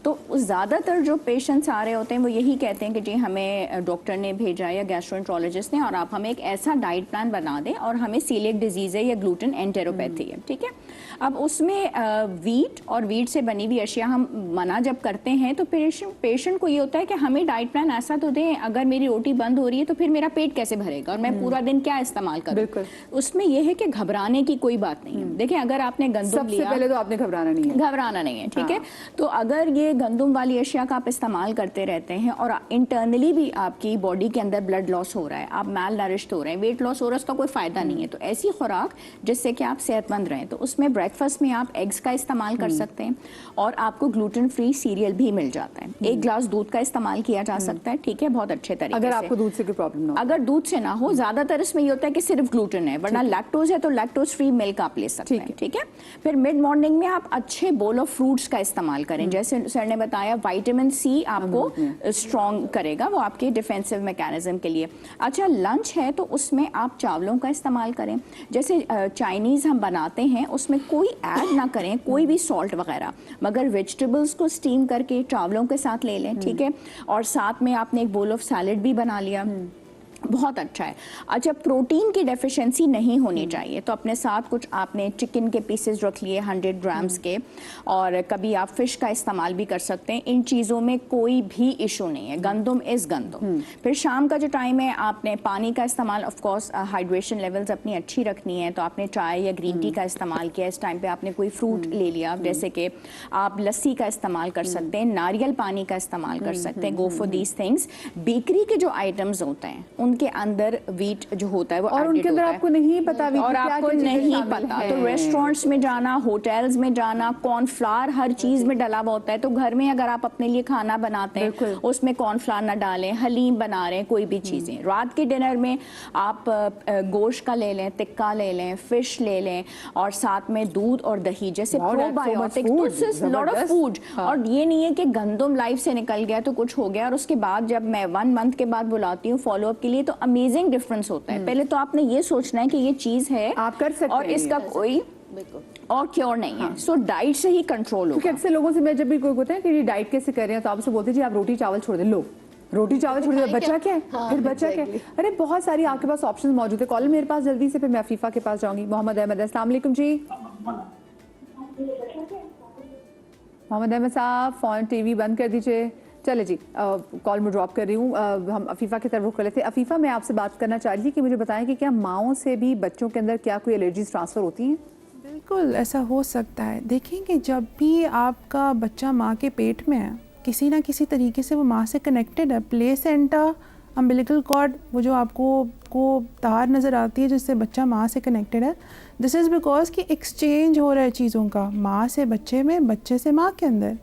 तो ज़्यादातर जो पेशेंट्स आ रहे होते हैं वो यही कहते हैं कि जी हमें डॉक्टर ने भेजा या गैस्ट्रोएंटरोलॉजिस्ट ने, और आप हमें एक ऐसा डाइट प्लान बना दें और हमें सीलिएक डिजीज़ है या ग्लूटेन एंटेरोपैथी है, ठीक है। अब उसमें वीट और वीट से बनी हुई अशिया हम मना जब करते हैं तो पेशेंट को ये होता है कि हमें डाइट प्लान ऐसा तो दें, अगर मेरी रोटी बंद हो रही है तो फिर मेरा पेट कैसे भरेगा और मैं पूरा दिन क्या इस्तेमाल करूं। उसमें यह है कि घबराने की कोई बात नहीं है। देखिए, अगर आपने गंदम लिया, सबसे पहले तो आपने घबराना नहीं है, ठीक है। तो अगर ये गंदम वाली अशिया का आप इस्तेमाल करते रहते हैं और इंटरनली भी आपकी बॉडी के अंदर ब्लड लॉस हो रहा है, आप मैल नरिश्ड हो रहे हैं, वेट लॉस हो रहा है, उसका कोई फायदा नहीं है। तो ऐसी खुराक जिससे कि आप सेहतमंद रहें, तो उसमें ब्रेकफास्ट में आप एग्स का इस्तेमाल कर सकते हैं और आपको ग्लूटेन फ्री सीरियल भी मिल जाता है। 1 ग्लास दूध का इस्तेमाल किया जा सकता है, ठीक है, बहुत अच्छे तरीके से। अगर आपको दूध से कोई प्रॉब्लम ना हो, अगर दूध से ना हो, ज्यादातर इसमें ये होता है कि सिर्फ ग्लूटेन है, वरना लैक्टोज है तो लैक्टोज फ्री मिल्क आप ले सकते हैं, ठीक है। फिर मिड मॉर्निंग में आप अच्छे बोल ऑफ फ्रूट्स का इस्तेमाल करें, जैसे सर ने बताया विटामिन सी आपको स्ट्रॉन्ग करेगा, वो आपके डिफेंसिव मैकेनिज्म के लिए। अच्छा, लंच है तो उसमें आप चावलों का इस्तेमाल करें, जैसे चाइनीज हम बनाते हैं उसमें कोई ऐड ना करें कोई भी सॉल्ट वगैरह, मगर वेजिटेबल्स को स्टीम करके चावलों के साथ ले लें, ठीक है। और साथ में आपने एक बोल ऑफ सैलेड भी बना लिया, बहुत अच्छा है। अच्छा, प्रोटीन की डेफिशिएंसी नहीं होनी चाहिए, तो अपने साथ कुछ आपने चिकन के पीसेस रख लिए 100 ग्राम्स के, और कभी आप फिश का इस्तेमाल भी कर सकते हैं। इन चीज़ों में कोई भी इशू नहीं है, गंदम इज़ गंदम। फिर शाम का जो टाइम है आपने पानी का इस्तेमाल, ऑफ कोर्स हाइड्रेशन लेवल्स अपनी अच्छी रखनी है, तो आपने चाय या ग्रीन टी का इस्तेमाल किया, इस टाइम पे आपने कोई फ्रूट ले लिया, जैसे कि आप लस्सी का इस्तेमाल कर सकते हैं, नारियल पानी का इस्तेमाल कर सकते हैं, go for these things. Bakery के जो आइटम्स होते हैं उनके अंदर वीट जो होता है वो और उनके अंदर आपको नहीं पता और आपको नहीं पता, तो रेस्टोरेंट्स में जाना, होटल्स में जाना, कॉर्नफ्लावर हर चीज में डला हुआ होता है। तो घर में अगर आप अपने लिए खाना बनाते हैं उसमें कॉर्नफ्लावर ना डालें, हलीम बना रहे हैं, कोई भी चीजें। रात के डिनर में आप गोश्त का ले लें, टिक्का ले लें, फिश ले लें, और साथ में दूध और दही जैसे प्रोबायोटिक, लॉट ऑफ फूड। और ये नहीं है कि गंदम लाइफ से निकल गया तो कुछ हो गया, और उसके बाद जब मैं 1 मंथ के बाद बुलाती हूँ फॉलोअप के लिए तो अमेजिंग डिफरेंस होता है। पहले तो आपने ये सोचना है कि ये चीज है आप कर सकते और इसका कोई बिल्कुल और क्योर नहीं है। सो डाइट से ही कंट्रोल क्योंकि होगा। अक्सर लोगों से मैं जब भी कोई होता है कि ये डाइट कैसे कर रहे हैं तो आपसे बोलते हैं जी आप रोटी चावल छोड़ दें, लो रोटी चावल छोड़ दें, बच्चा क्या है? हाँ, फिर बच्चा क्या है? exactly. अरे बहुत सारी आपके पास ऑप्शंस मौजूद है। कॉल मेरे पास जल्दी से, फिर मैं अफीफा के पास जाऊंगी। मोहम्मद अहमद, अस्सलाम वालेकुम जी। मोहम्मद अहमद साहब फ़ोन टीवी बंद कर दीजिए। चले जी, कॉल में ड्रॉप कर रही हूँ। हम अफीफ़ा की तरफ रुख कर लेते हैं। अफीफ़ा, मैं आपसे बात करना चाह रही थी कि मुझे बताएं कि क्या माओं से भी बच्चों के अंदर क्या कोई एलर्जीज ट्रांसफ़र होती हैं? बिल्कुल ऐसा हो सकता है। देखें कि जब भी आपका बच्चा माँ के पेट में है, किसी ना किसी तरीके से वो माँ से कनेक्टेड है। प्लेसेंटा, अम्बिलिकल कॉर्ड, वो जो आपको तार नज़र आती है जिससे बच्चा माँ से कनेक्टेड है, दिस इज़ बिकॉज कि एक्सचेंज हो रहा है चीज़ों का, माँ से बच्चे में, बच्चे से माँ के अंदर।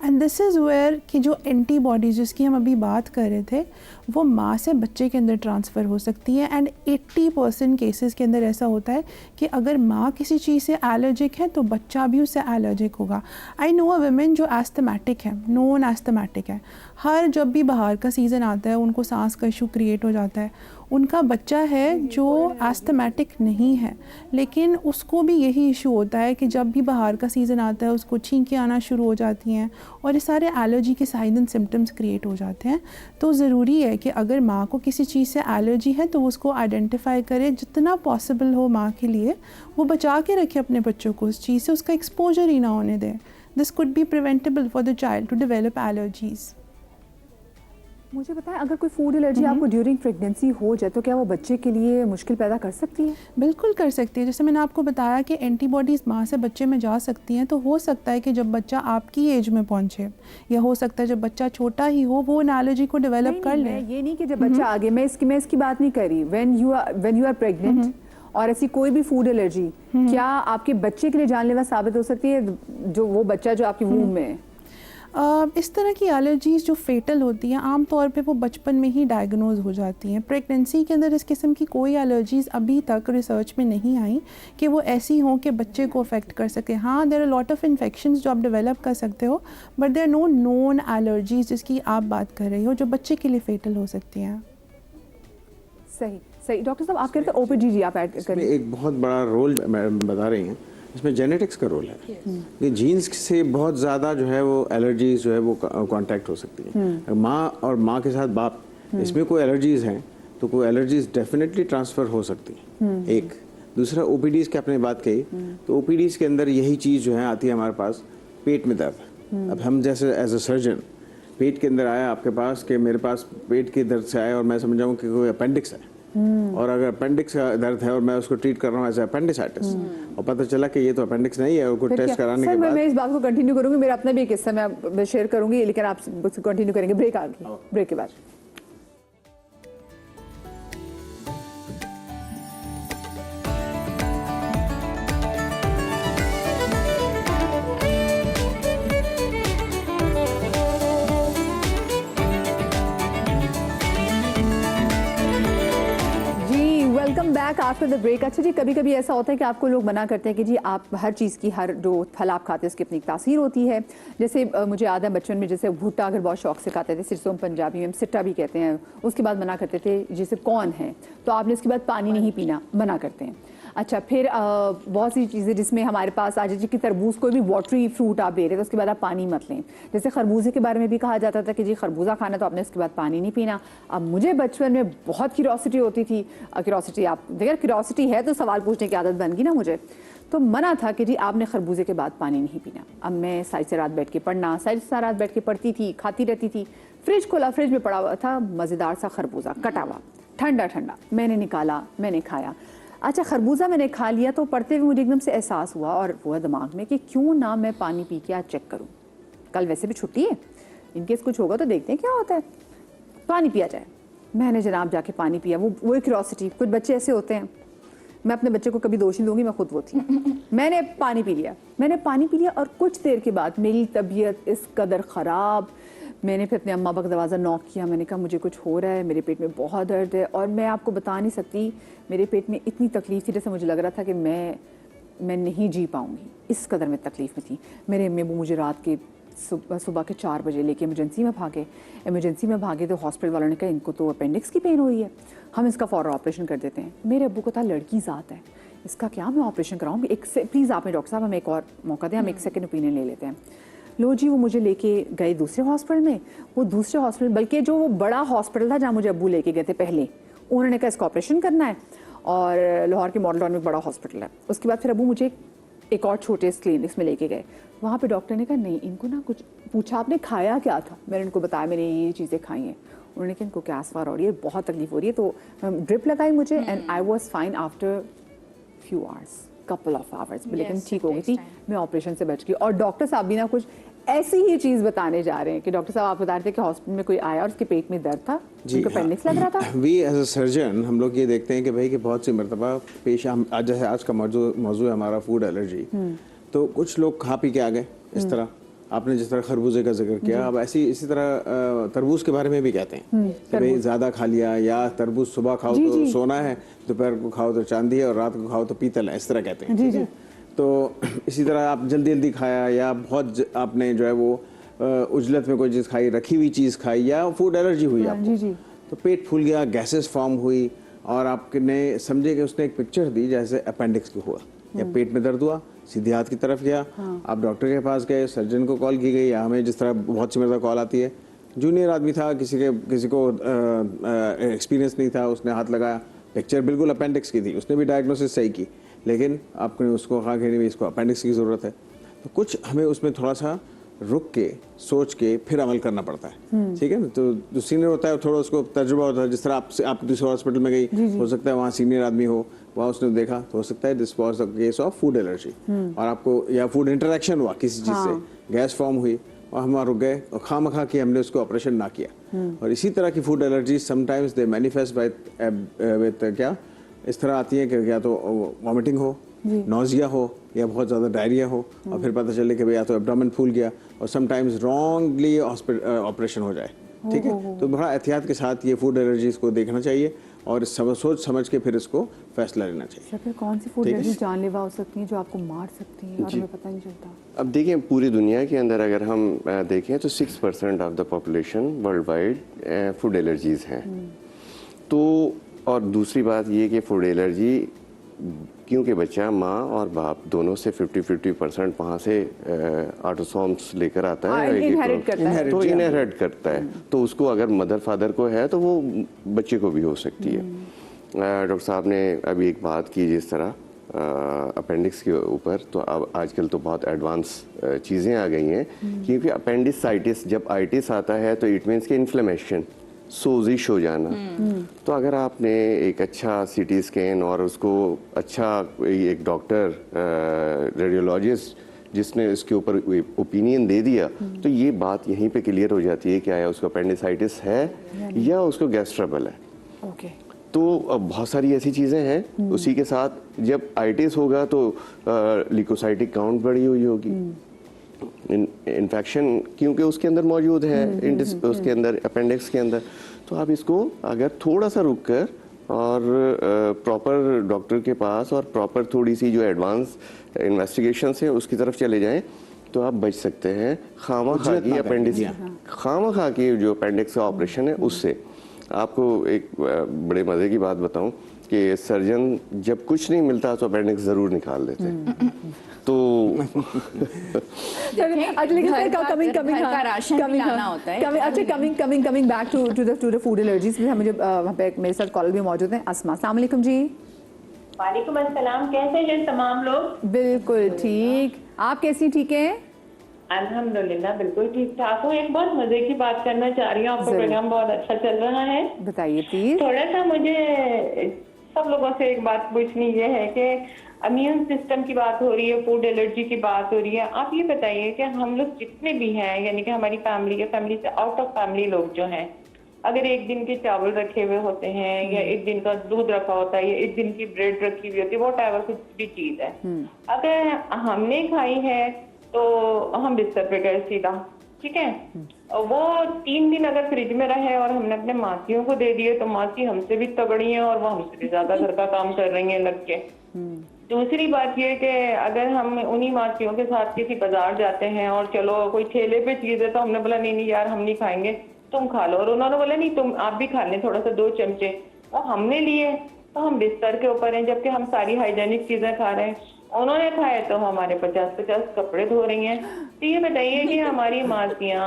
एंड दिस इज़ वेयर कि जो एंटीबॉडीज़ जिसकी हम अभी बात कर रहे थे वो माँ से बच्चे के अंदर ट्रांसफ़र हो सकती है। एंड 80% केसेस के अंदर ऐसा होता है कि अगर माँ किसी चीज़ से एलर्जिक है तो बच्चा भी उससे एलर्जिक होगा। आई नो अ वुमेन जो एस्थमेटिक है, नॉन एस्थमेटिक है, हर जब भी बाहर का सीज़न आता है उनको सांस का इशू क्रिएट हो जाता है। उनका बच्चा है जो एस्थमेटिक नहीं है, लेकिन उसको भी यही इशू होता है कि जब भी बाहर का सीज़न आता है उसको छींकें आना शुरू हो जाती हैं और ये सारे एलर्जी के साइन एंड सिम्टम्स क्रिएट हो जाते हैं। तो ज़रूरी है कि अगर माँ को किसी चीज़ से एलर्जी है तो उसको आइडेंटिफाई करे, जितना पॉसिबल हो माँ के लिए वो बचा के रखे अपने बच्चों को उस चीज़ से, उसका एक्सपोजर ही ना होने दें। This could be preventable for the child to develop allergies. मुझे बताएं, अगर कोई फूड एलर्जी आपको ड्यूरिंग प्रेगनेंसी हो जाए तो क्या वो बच्चे के लिए मुश्किल पैदा कर सकती है? बिल्कुल कर सकती है। जैसे मैंने आपको बताया कि एंटीबॉडीज़ माँ से बच्चे में जा सकती हैं, तो हो सकता है कि जब बच्चा आपकी एज में पहुँचे या हो सकता है जब बच्चा छोटा ही हो वो उन एलर्जी को डेवलप कर ले। ये नहीं कि जब बच्चा आगे, मैं इसकी बात नहीं कर रही। व्हेन यू आर प्रेग्नेंट और ऐसी कोई भी फूड एलर्जी क्या आपके बच्चे के लिए जानलेवा साबित हो सकती है, जो वो बच्चा जो आपके वूम में है? इस तरह की एलर्जीज़ जो फेटल होती हैं आम तौर पे वो बचपन में ही डायग्नोज हो जाती हैं। प्रेगनेंसी के अंदर इस किस्म की कोई एलर्जीज़ अभी तक रिसर्च में नहीं आई कि वो ऐसी हों कि बच्चे को अफेक्ट कर सके। हाँ, there are lot of infections जो आप डेवलप कर सकते हो, but there are no known allergies जिसकी आप बात कर रही हो जो बच्चे के लिए फेटल हो सकती हैं। सही सही। डॉक्टर साहब आप कहते हैं ओपीडी जी आप ऐड करें। एक बहुत बड़ा रोल मैडम बता रही हैं, इसमें जेनेटिक्स का रोल है। ये जीन्स से बहुत ज़्यादा जो है वो एलर्जीज जो है वो कांटेक्ट हो सकती है। माँ और माँ के साथ बाप, इसमें कोई एलर्जीज हैं तो कोई एलर्जीज डेफिनेटली ट्रांसफ़र हो सकती है। एक दूसरा ओपीडीज की आपने बात कही, तो ओपीडीज के अंदर यही चीज़ जो है आती है हमारे पास, पेट में दर्द। अब हम जैसे एज अ सर्जन पेट के अंदर आया आपके पास कि मेरे पास पेट के दर्द से आया और मैं समझ जाऊँ कि कोई अपेंडिक्स है, और अगर अपेंडिक्स का दर्द है और मैं उसको ट्रीट कर रहा हूँ एज अपेंडिसाइटिस और पता चला कि ये तो अपेंडिक्स नहीं है, और टेस्ट कराने के बाद मैं इस बात को कंटिन्यू करूंगी। मेरा अपना भी एक किस्सा मैं शेयर करूंगी, लेकिन आप कंटिन्यू करेंगे ब्रेक आगे, ब्रेक के बाद। Welcome back after the break. अच्छा जी, कभी कभी ऐसा होता है कि आपको लोग मना करते हैं कि जी आप हर चीज़ की, हर जो फल आप खाते हैं उसकी अपनी एक तासीर होती है। जैसे मुझे याद है बचपन में जैसे भुट्टा अगर बहुत शौक से खाते थे, सिरसों पंजाबी में सिट्टा भी कहते हैं, उसके बाद मना करते थे जैसे कौन है तो आपने उसके बाद पानी नहीं पीना, मना करते हैं। अच्छा, फिर बहुत सी चीज़ें जिसमें हमारे पास आज जी की तरबूज, कोई भी वाटरी फ्रूट आप ले रहे हैं तो उसके बाद आप पानी मत लें। जैसे खरबूजे के बारे में भी कहा जाता था कि जी खरबूजा खाना तो आपने उसके बाद पानी नहीं पीना। अब मुझे बचपन में बहुत क्यूरोसिटी होती थी, क्यूरोसिटी आप देखिए, क्यूरोसिटी है तो सवाल पूछने की आदत बन गई ना मुझे, तो मना था कि जी आपने खरबूजे के बाद पानी नहीं पीना। अब मैं साइड से रात बैठ के पढ़ना, साइड से रात बैठ के पढ़ती थी, खाती रहती थी। फ्रिज खोला, फ्रिज में पड़ा हुआ था मज़ेदार सा खरबूजा, कटा हुआ, ठंडा ठंडा। मैंने निकाला, मैंने खाया। अच्छा, खरबूजा मैंने खा लिया तो पढ़ते हुए मुझे एकदम से एहसास हुआ और हुआ दिमाग में कि क्यों ना मैं पानी पी के आज चेक करूं। कल वैसे भी छुट्टी है, इनकेस कुछ होगा तो देखते हैं क्या होता है, पानी पिया जाए। मैंने जनाब जाके पानी पिया। वो क्यूरोसिटी, कुछ बच्चे ऐसे होते हैं, मैं अपने बच्चे को कभी दोष नहीं दूंगी, मैं खुद वो थी। मैंने पानी पी लिया और कुछ देर के बाद मेरी तबीयत इस कदर ख़राब, मैंने फिर अपने अम्मा का दरवाज़ा नॉक किया। मैंने कहा मुझे कुछ हो रहा है, मेरे पेट में बहुत दर्द है। और मैं आपको बता नहीं सकती, मेरे पेट में इतनी तकलीफ़ थी जैसे मुझे लग रहा था कि मैं नहीं जी पाऊँगी, इस कदर में तकलीफ़ में थी। मेरे अम्मी अब्बू मुझे रात के सुबह के 4 बजे लेके इमरजेंसी में भागे तो हॉस्पिटल वालों ने कहा इनको तो अपेंडिक्स की पेन हो रही है, हम इसका फ़ौरन ऑपरेशन कर देते हैं। मेरे अब्बू को था लड़की ज़ात है, इसका क्या मैं ऑपरेशन कराऊँ, एक से प्लीज़ आपने डॉक्टर साहब हमें एक और मौका दें, हम एक सेकेंड ओपिनियन ले लेते हैं। लो जी, वो मुझे लेके गए दूसरे हॉस्पिटल में, वो दूसरे हॉस्पिटल बल्कि जो वो बड़ा हॉस्पिटल था जहाँ मुझे अब्बू लेके गए थे पहले, उन्होंने कहा इसका ऑपरेशन करना है, और लाहौर के मॉडल टाउन में बड़ा हॉस्पिटल है। उसके बाद फिर अब्बू मुझे एक और छोटे क्लिनिक्स में लेके गए, वहाँ पे डॉक्टर ने कहा नहीं, इनको ना कुछ पूछा आपने खाया क्या था, मैंने उनको बताया मैंने ये चीज़ें खाई हैं। उन्होंने कहा इनको गैस वार हो रही है, बहुत तकलीफ हो रही है, तो ड्रिप लगाई मुझे and I was fine after few hours, couple of hours, लेकिन ठीक हो गई थी, मैं ऑपरेशन से बच गई। और डॉक्टर साहब भी ना कुछ ऐसी ही चीज़ बताने जा रहे हैं कि डॉक्टर साहब आप बता रहे थे कि हॉस्पिटल में कोई आया और उसके पेट में दर्द था, उनको अपेंडिक्स लग रहा था। वी एज अ सर्जन हम लोग ये देखते हैं कि भाई कि बहुत सी मरतबा पेश हम आज जैसे आज का मौजू है हमारा फूड एलर्जी, तो कुछ लोग खा पी के आ गए इस तरह, आपने जिस तरह खरबूजे का जिक्र किया, अब इसी तरह तरबूज के बारे में भी कहते हैं कि भाई ज़्यादा खा लिया, या तरबूज सुबह खाओ तो सोना है, दोपहर को खाओ तो चांदी है, और रात को खाओ तो पीतल है, इस तरह कहते हैं, ठीक है। तो इसी तरह आप जल्दी जल्दी खाया, या बहुत आपने जो है वो उजलत में कोई चीज़ खाई, रखी हुई चीज़ खाई, या फूड एलर्जी हुई आपको, तो पेट फूल गया, गैसेस फॉर्म हुई, और आपने समझे कि उसने एक पिक्चर दी जैसे अपेंडिक्स को हुआ, या पेट में दर्द हुआ, सीधे हाथ की तरफ गया, आप डॉक्टर के पास गए, सर्जन को कॉल की गई, या हमें जिस तरह बहुत सी मरतबा कॉल आती है, जूनियर आदमी था, किसी को एक्सपीरियंस नहीं था, उसने हाथ लगाया, पिक्चर बिल्कुल अपेंडिक्स की थी, उसने भी डायग्नोसिस सही की, लेकिन आपने उसको कहा कि नहीं इसको अपेंडिक्स की ज़रूरत है। तो कुछ हमें उसमें थोड़ा सा रुक के सोच के फिर अमल करना पड़ता है, ठीक है ना। तो जो सीनियर होता है थोड़ा उसको तजुर्बा होता है, जिस तरह आप दूसरे हॉस्पिटल में गई, हो सकता है वहाँ सीनियर आदमी हो, वहाँ उसने देखा, तो हो सकता है this was the case of food allergy, और आपको या फूड इंटरेक्शन हुआ किसी चीज़ से, गैस फॉर्म हुई, और हम वहाँ रुक गए और खामखा के हमने उसको ऑपरेशन ना किया। और इसी तरह की food allergy sometimes they manifest with क्या इस तरह आती है कि या तो वॉमिटिंग हो, नोजिया हो, या बहुत ज़्यादा डायरिया हो, और फिर पता चले कि भाई या तो एब्डोमेन फूल गया, और समटाइम्स रॉन्गली ऑपरेशन हो जाए, ठीक है। तो बड़ा एहतियात के साथ ये फूड एलर्जीज को देखना चाहिए, और सोच समझ के फिर इसको फैसला लेना चाहिए। फिर कौन सी फूड एलर्जी जानलेवा हो सकती है जो आपको मार सकती है और हमें पता नहीं चलता? अब देखिए पूरी दुनिया के अंदर अगर हम देखें तो 6% of the population world wide food allergies हैं। तो और दूसरी बात ये कि फूड एलर्जी क्योंकि बच्चा माँ और बाप दोनों से 50% वहाँ से ऑटोसोम्स लेकर आता है, इनहेरिट करता है, तो इनहेरिट करता है, तो उसको अगर मदर फादर को है तो वो बच्चे को भी हो सकती है। डॉक्टर साहब ने अभी एक बात की जिस तरह अपेंडिक्स के ऊपर, तो अब आजकल तो बहुत एडवांस चीज़ें आ गई हैं, क्योंकि अपेंडिसाइटिस जब आइटिस आता है तो इट मीन्स कि इन्फ्लेमेशन, सोजिश हो जाना। तो अगर आपने एक अच्छा सीटी स्कैन और उसको अच्छा एक डॉक्टर रेडियोलॉजिस्ट जिसने इसके ऊपर ओपिनियन दे दिया, तो ये बात यहीं पे क्लियर हो जाती है कि आया उसको अपेंडिसाइटिस है या उसको गैस ट्रबल है। ओके। तो बहुत सारी ऐसी चीज़ें हैं। उसी के साथ जब आइटिस होगा तो लिकोसाइटिक काउंट बढ़ी हुई होगी, इन्फेक्शन क्योंकि उसके अंदर मौजूद है, उसके अंदर अपेंडिक्स के अंदर। तो आप इसको अगर थोड़ा सा रुक कर और प्रॉपर डॉक्टर के पास और प्रॉपर थोड़ी सी जो एडवांस इन्वेस्टिगेशन है उसकी तरफ चले जाएं, तो आप बच सकते हैं खामखा की अपेंडिक्स, खामखा की जो अपेंडिक्स का ऑपरेशन है उससे। आपको एक बड़े मज़े की बात बताऊं कि सर्जन जब कुछ नहीं मिलता तो अपेंडिक्स ज़रूर निकाल देते हैं। तो coming back to the food allergies, मुझे वहाँ पे मेरे साथ कॉल भी मौजूद हैं। अस्मा, अस्सलाम वालेकुम जी। वालेकुम अस्सलाम, कैसे हैं तमाम लोग? बिल्कुल ठीक, आप कैसी? ठीक है अल्हम्दुलिल्लाह, बिल्कुल ठीक ठाक हूँ। एक बहुत मजे की बात करना चाह रही हूँ, आपका प्रोग्राम बहुत अच्छा चल रहा है। बताइए प्लीज। थोड़ा सा मुझे सब लोगों से एक बात पूछनी ये है कि इम्यून सिस्टम की बात हो रही है, फूड एलर्जी की बात हो रही है, आप ये बताइए कि हम लोग जितने भी हैं, यानी कि हमारी फैमिली से आउट ऑफ फैमिली लोग जो हैं, अगर एक दिन के चावल रखे हुए होते हैं या एक दिन का दूध रखा होता है या एक दिन की ब्रेड रखी हुई होती है, वॉट एवर कुछ भी चीज है, अगर हमने खाई है तो हम बिस्तर पे गए सीधा, ठीक है, और वो 3 दिन अगर फ्रिज में रहे और हमने अपने मासियों को दे दिए तो मासी हमसे भी तगड़ी है और वो हमसे भी ज्यादा घर का काम कर रही है लग के। दूसरी बात ये कि अगर हम उन्हीं मासियों के साथ किसी बाजार जाते हैं और चलो कोई ठेले पे चीज है तो हमने बोला नहीं यार हम नहीं खाएंगे, तुम खा लो, और उन्होंने बोला नहीं तुम आप भी खा लें थोड़ा सा 2 चमचे, और हमने लिए तो हम बिस्तर के ऊपर हैं, जबकि हम सारी हाइजेनिक चीजें खा रहे हैं। उन्होंने खाए तो हमारे 50-50 कपड़े धो रही हैं। तो ये बताइए कि हमारी मासियाँ,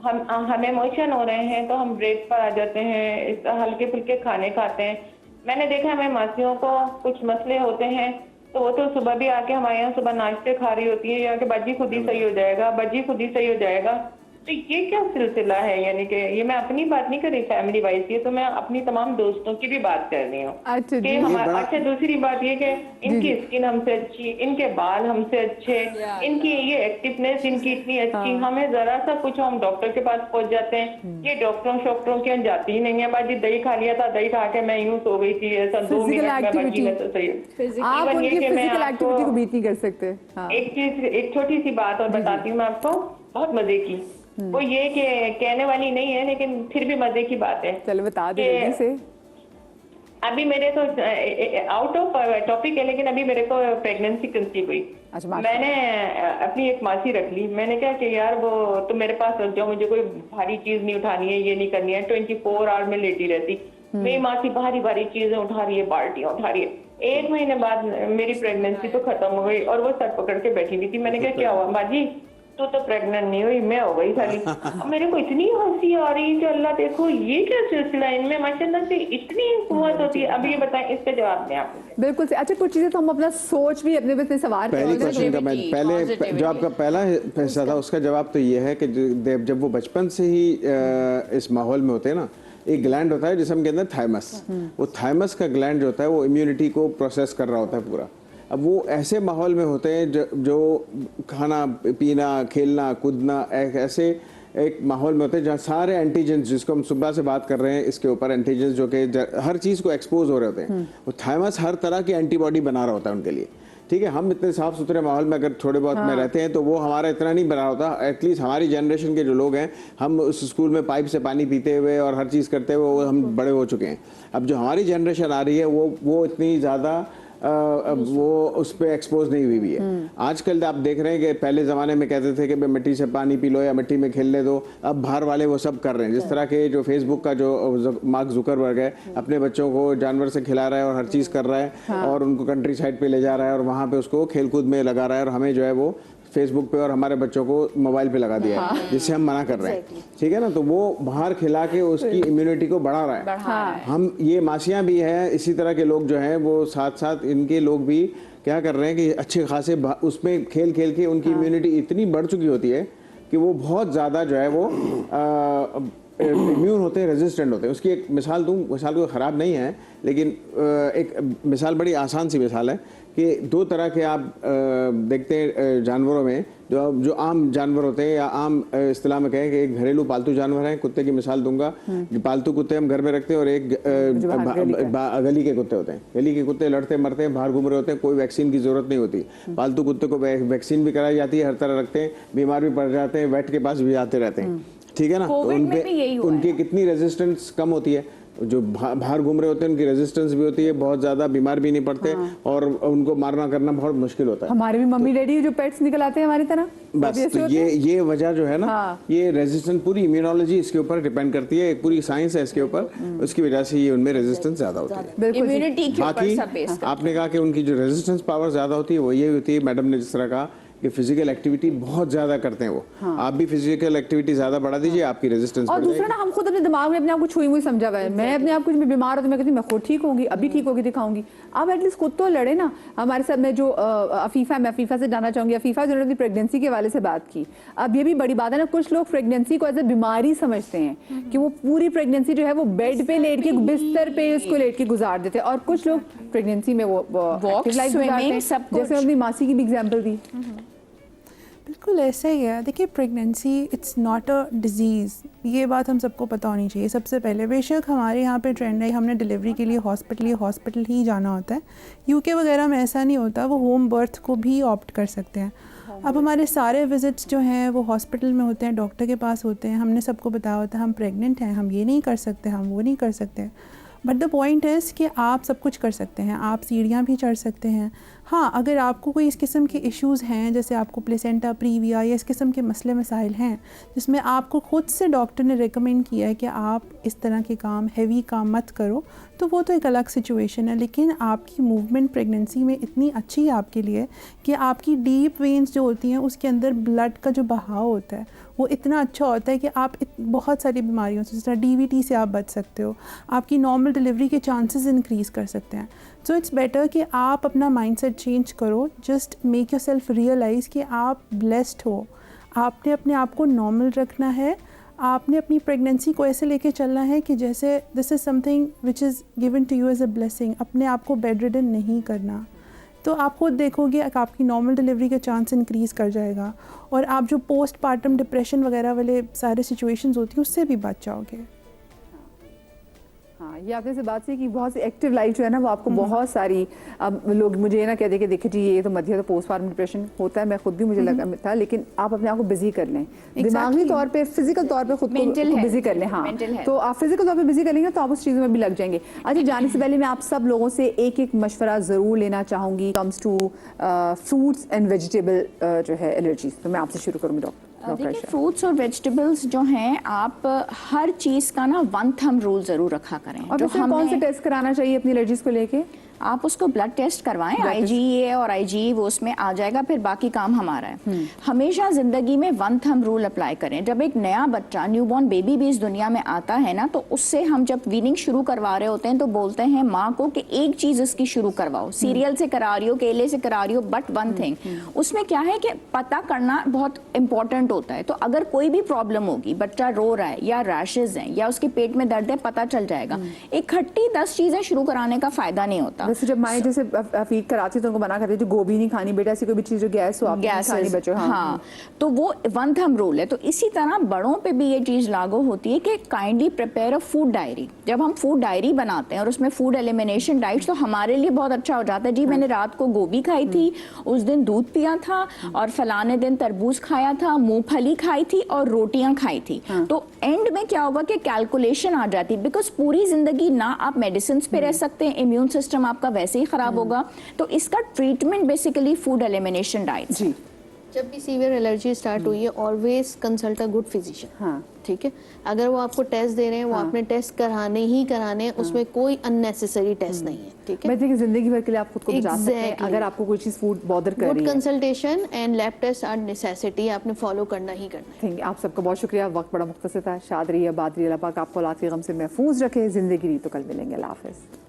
हमें मोशन हो रहे हैं तो हम ब्रेक पर आ जाते हैं, इस हल्के फुल्के खाने खाते हैं। मैंने देखा हमें मासियों को कुछ मसले होते हैं तो वो तो सुबह भी आके हमारे यहाँ सुबह नाश्ते खा रही होती है, या कि बाजी खुद ही सही हो जाएगा, बाजी खुद ही सही हो जाएगा। तो ये क्या सिलसिला है? यानी कि ये मैं अपनी बात नहीं कर रही फैमिली वाइज, ये तो मैं अपनी तमाम दोस्तों की भी बात कर रही हूँ। अच्छा जी, अच्छा, दूसरी बात ये कि इनकी स्किन हमसे अच्छी, इनके बाल हमसे अच्छे, इनकी ये एक्टिवनेस इनकी इतनी अच्छी, हमें जरा सा कुछ हम डॉक्टर के पास पहुंच जाते हैं। ये डॉक्टरों के जाती ही नहीं है। बाजी दही खा लिया था, दही खा के मैं यूं सो गई थी, ऐसा 2 मिनट में बाजी में तो सही। आप उनकी फिजिकल एक्टिविटी को बीट नहीं कर सकते। एक चीज, एक छोटी सी बात और बताती हूँ मैं आपको, बहुत मजे की। वो ये कि कहने वाली नहीं है लेकिन फिर भी मजे की बात है। चलो बता दे जल्दी से। अभी मेरे तो आउट ऑफ टॉपिक है, लेकिन अभी मेरे को प्रेगनेंसी कंसीव हुई। अच्छा, मैंने अपनी एक मासी रख ली। मैंने कहा कि यार वो तो मेरे पास रख जाओ, मुझे कोई भारी चीज नहीं उठानी है, ये नहीं करनी है। 24 आवर में लेटी रहती। मेरी मासी भारी भारी चीजें उठा रही है, बाल्टियां उठा रही है। 1 महीने बाद मेरी प्रेगनेंसी तो खत्म हो गई और वो सर पकड़ के बैठी हुई थी। मैंने कहा क्या हुआ माजी, तो प्रेग्नेंट नहीं हुई, मैं हो गई खाली। मेरे को इतनी हंसी आ रही है कि अल्लाह देखो ये क्या सिलसिला, इनमें माशाल्लाह से इतनी कुव्वत होती है। अब ये बताएं, इसका जवाब दें आप। बिल्कुल से। अच्छा, कुछ चीजें तो हम अपना सोच भी अपने पे सवार पहले क्वेश्चन का मैं पहले जो आपका पहला हिस्सा था उसका जवाब तो ये है कि जब वो बचपन से ही इस माहौल में होते हैं ना, एक ग्लैंड होता है जिसम के अंदर थाइमस, वो थाइमस का ग्लैंड जो होता है वो इम्यूनिटी को प्रोसेस कर रहा होता है पूरा। अब वो ऐसे माहौल में होते हैं जो खाना पीना खेलना कूदना ऐसे एक माहौल में होते हैं जहाँ सारे एंटीजेंस, जिसको हम सुबह से बात कर रहे हैं इसके ऊपर, एंटीजेंस जो कि हर चीज़ को एक्सपोज हो रहे होते हैं। वो थाइमस हर तरह की एंटीबॉडी बना रहा होता है उनके लिए। ठीक है, हम इतने साफ सुथरे माहौल में अगर थोड़े बहुत में रहते हैं तो वो हमारा इतना नहीं बना होता। एटलीस्ट हमारी जनरेशन के जो लोग हैं, हम उस स्कूल में पाइप से पानी पीते हुए और हर चीज़ करते हुए हम बड़े हो चुके हैं। अब जो हमारी जनरेशन आ रही है वो इतनी ज़्यादा वो उस पर एक्सपोज नहीं हुई है। आजकल आप देख रहे हैं कि पहले ज़माने में कहते थे कि मिट्टी से पानी पी लो या मिट्टी में खेल ले दो, अब बाहर वाले वो सब कर रहे हैं। जिस तरह के जो फेसबुक का जो मार्क जुकरबर्ग है, अपने बच्चों को जानवर से खिला रहा है और हर चीज़ कर रहा है और उनको कंट्री साइड पे ले जा रहा है और वहाँ पे उसको खेलकूद में लगा रहा है, और हमें जो है वो फेसबुक पे और हमारे बच्चों को मोबाइल पे लगा दिया है, जिससे हम मना कर रहे हैं। ठीक है ना, तो वो बाहर खिला के उसकी इम्यूनिटी को बढ़ा रहा है। हम ये मासियाँ भी हैं, इसी तरह के लोग जो हैं वो साथ साथ इनके लोग भी क्या कर रहे हैं कि अच्छे खासे उसमें खेल खेल के उनकी इम्यूनिटी इतनी बढ़ चुकी होती है कि वो बहुत ज़्यादा जो है वो इम्यून होते हैं, रेजिस्टेंट होते हैं। उसकी एक मिसाल दूँ, मिसाल कोई ख़राब नहीं है लेकिन एक मिसाल बड़ी आसान सी मिसाल है कि 2 तरह के आप देखते हैं जानवरों में, जो आम जानवर होते हैं या आम इस्तिलाह में कहें कि एक घरेलू पालतू जानवर है। कुत्ते की मिसाल दूंगा, पालतू कुत्ते हम घर में रखते हैं और एक गली के कुत्ते होते हैं। गली के कुत्ते लड़ते मरते हैं, बाहर घूम रहे होते हैं, कोई वैक्सीन की जरूरत नहीं होती। पालतू कुत्ते को वैक्सीन भी कराई जाती है, हर तरह रखते हैं, बीमार भी पड़ जाते हैं, वेट के पास भी जाते रहते हैं। ठीक है ना, तो उनकी कितनी रेजिस्टेंस कम होती है। जो बाहर घूम रहे होते हैं उनकी रेजिस्टेंस भी होती है, बहुत ज्यादा बीमार भी नहीं पड़ते और उनको मारना करना बहुत मुश्किल होता है। हमारे भी मम्मी डैडी जो पेट्स निकल आते हैं हमारी तरह, बस तो ये वजह जो है ना, ये रेजिस्टेंस पूरी इम्यूनोलॉजी इसके ऊपर डिपेंड करती है, एक पूरी साइंस है इसके ऊपर, उसकी वजह से ये उनमें रेजिस्टेंस ज्यादा होती है। इम्यूनिटी के ऊपर सब बेस करता है। आपने कहा कि उनकी जो रेजिस्टेंस पावर ज्यादा होती है वो ये होती है, मैडम ने जिस तरह कहा कि फिजिकल एक्टिविटी बहुत ज्यादा करते हैं वो। आप भी फिजिकल एक्टिविटी ज्यादा बढ़ा दीजिए, आपकी रेजिस्टेंस और दूसरा ना, हम खुद अपने दिमाग में अपने आप को छुई हुई समझा हुआ है। मैं अपने आप कुछ भी बीमार हो तो मैं कहती हूँ मैं खुद ठीक होंगी, अभी ठीक होगी दिखाऊंगी। अब एटलीस्ट खुद तो लड़े ना। हमारे साथ में जो अफीफा, मैं अफीफा से जानना चाहूंगी, अफीफा जो उन्होंने प्रेगनेंसी के वाले से बात की, अब ये भी बड़ी बात है ना, कुछ लोग प्रेगनेंसी को एज ए बीमारी समझते हैं कि वो पूरी प्रेगनेंसी जो है वो बेड पे लेट के, बिस्तर पे उसको लेट के गुजार देते हैं, और कुछ लोग प्रेगनेंसी में वो एक्टिव लाइफ गुजारते हैं, जैसे अपनी मासी की भी एग्जाम्पल दी। बिल्कुल ऐसा ही है। देखिए, pregnancy it's not a disease, ये बात हम सबको पता होनी चाहिए सबसे पहले। बेशक हमारे यहाँ पे ट्रेंड है, हमने डिलीवरी के लिए हॉस्पिटल ही जाना होता है। यूके वगैरह में ऐसा नहीं होता, वो होम बर्थ को भी ऑप्ट कर सकते हैं। अब हमारे सारे विजिट्स जो हैं वो हॉस्पिटल में होते हैं, डॉक्टर के पास होते हैं। हमने सबको बताया होता है हम प्रेग्नेंट हैं, हम ये नहीं कर सकते, हम वो नहीं कर सकते। बट द पॉइंट इज़ कि आप सब कुछ कर सकते हैं। आप सीढ़ियाँ भी चढ़ सकते हैं, हाँ, अगर आपको कोई इस किस्म के इश्यूज़ हैं, जैसे आपको प्लेसेंटा प्रीविया या इस किस्म के मसले मसाइल हैं जिसमें आपको खुद से डॉक्टर ने रेकमेंड किया है कि आप इस तरह के काम, हैवी काम मत करो, तो वो तो एक अलग सिचुएशन है। लेकिन आपकी मूवमेंट प्रेगनेंसी में इतनी अच्छी है आपके लिए कि आपकी डीप वेन्स जो होती हैं उसके अंदर ब्लड का जो बहाव होता है वो इतना अच्छा होता है कि आप बहुत सारी बीमारियों से, जिस तरह DVT से आप बच सकते हो, आपकी नॉर्मल डिलीवरी के चांसेस इंक्रीज़ कर सकते हैं। सो इट्स बेटर कि आप अपना माइंडसेट चेंज करो, just make yourself realize कि आप ब्लेस्ड हो, आपने अपने आप को नॉर्मल रखना है, आपने अपनी प्रेगनेंसी को ऐसे लेके चलना है कि जैसे this is something which is given to you as a blessing. अपने आप को बेड रिडन नहीं करना, तो आप खुद देखोगे कि आपकी नॉर्मल डिलीवरी का चांस इंक्रीज़ कर जाएगा और आप जो पोस्ट पार्टम डिप्रेशन वगैरह वाले सारे सिचुएशंस होती हैं उससे भी बच जाओगे। हाँ, ये आपने से बात की कि बहुत सी एक्टिव लाइफ जो है ना वो आपको बहुत सारी, अब लोग मुझे ये ना कहते कि देखिए जी ये तो मध्य तो पोस्टमार्टम डिप्रेशन होता है, मैं खुद भी मुझे लगा था, लेकिन आप अपने आप को बिजी कर लें, दिमागी तौर पे, फिजिकल तौर पे खुद को बिजी कर लें। हाँ, तो आप फिजिकल तौर पे बिजी करेंगे तो आप उस चीज़ों में भी लग जाएंगे। अच्छा, जाने से पहले मैं आप सब लोगों से एक एक मशवरा ज़रूर लेना चाहूँगी comes to fruits and vegetable जो है एलर्जीज। तो मैं आपसे शुरू करूँगी डॉक्टर। देखिए, फ्रूट्स और वेजिटेबल्स जो हैं, आप हर चीज़ का ना वन थंब रूल ज़रूर रखा करें। और फिर कौन से टेस्ट कराना चाहिए अपनी एलर्जीज को लेके? आप उसको ब्लड टेस्ट करवाएं, IgE और IgE वो उसमें आ जाएगा, फिर बाकी काम हमारा है। हमेशा ज़िंदगी में वन थंब रूल अप्लाई करें। जब एक नया बच्चा, न्यूबॉर्न बेबी भी इस दुनिया में आता है ना, तो उससे हम जब वीनिंग शुरू करवा रहे होते हैं तो बोलते हैं माँ को कि एक चीज़ इसकी शुरू करवाओ, सीरियल से करा रही हो, केले से करा रही हो, बट वन थिंग उसमें क्या है कि पता करना बहुत इंपॉर्टेंट होता है। तो अगर कोई भी प्रॉब्लम होगी, बच्चा रो रहा है या रैशेज हैं या उसके पेट में दर्द है, पता चल जाएगा। एक खट्टी 10 चीज़ें शुरू कराने का फ़ायदा नहीं होता। वैसे जब माएँ जैसे फीड कराती तो उनको मना करती थी गोभी नहीं खानी बेटा, ऐसी कोई भी चीज़ जो गैस हो आप नहीं खानी बच्चों। हाँ, तो वो वन थंब रूल है। तो इसी तरह बड़ों पे भी ये चीज़ लागू होती है कि kindly prepare a food diary. जब हम फूड डायरी बनाते हैं और उसमें फूड एलिमिनेशन डाइट्स, तो हमारे लिए बहुत अच्छा हो जाता है। जी मैंने रात को गोभी खाई थी, उस दिन दूध पिया था, और फलाने दिन तरबूज खाया था, मूंगफली खाई थी और रोटियां खाई थी। तो एंड में क्या होगा कि कैलकुलेशन आ जाती, बिकॉज पूरी जिंदगी ना आप मेडिसिन पे रह सकते हैं, इम्यून सिस्टम आपका वैसे ही खराब होगा। तो इसका treatment basically food elimination diet. जी, जब भी सीवियर एलर्जी स्टार्ट हुई है, always consult a good physician. हाँ, ठीक है, अगर वो आपको टेस्ट दे रहे हैं, वो आपने टेस्ट कराने ही कराने हैं, उसमें कोई अननेसेसरी टेस्ट नहीं है। ठीक है, मैं देखिए जिंदगी भर के लिए आप खुद को बचा सकते हैं अगर आपको कोई चीज़ फूड बॉदर कर रही है। Good consultation and lab test are necessity, आपने फॉलो करना ही करना है। आप सबका बहुत शुक्रिया, वक्त बड़ा मुख्तसर था। शाद रहिए, आबाद रहिए, अल्लाह पाक आपको औलाद के गम से महफूज रखे, जिंदगी रही तो कल मिलेंगे। अल्लाह हाफ़िज़।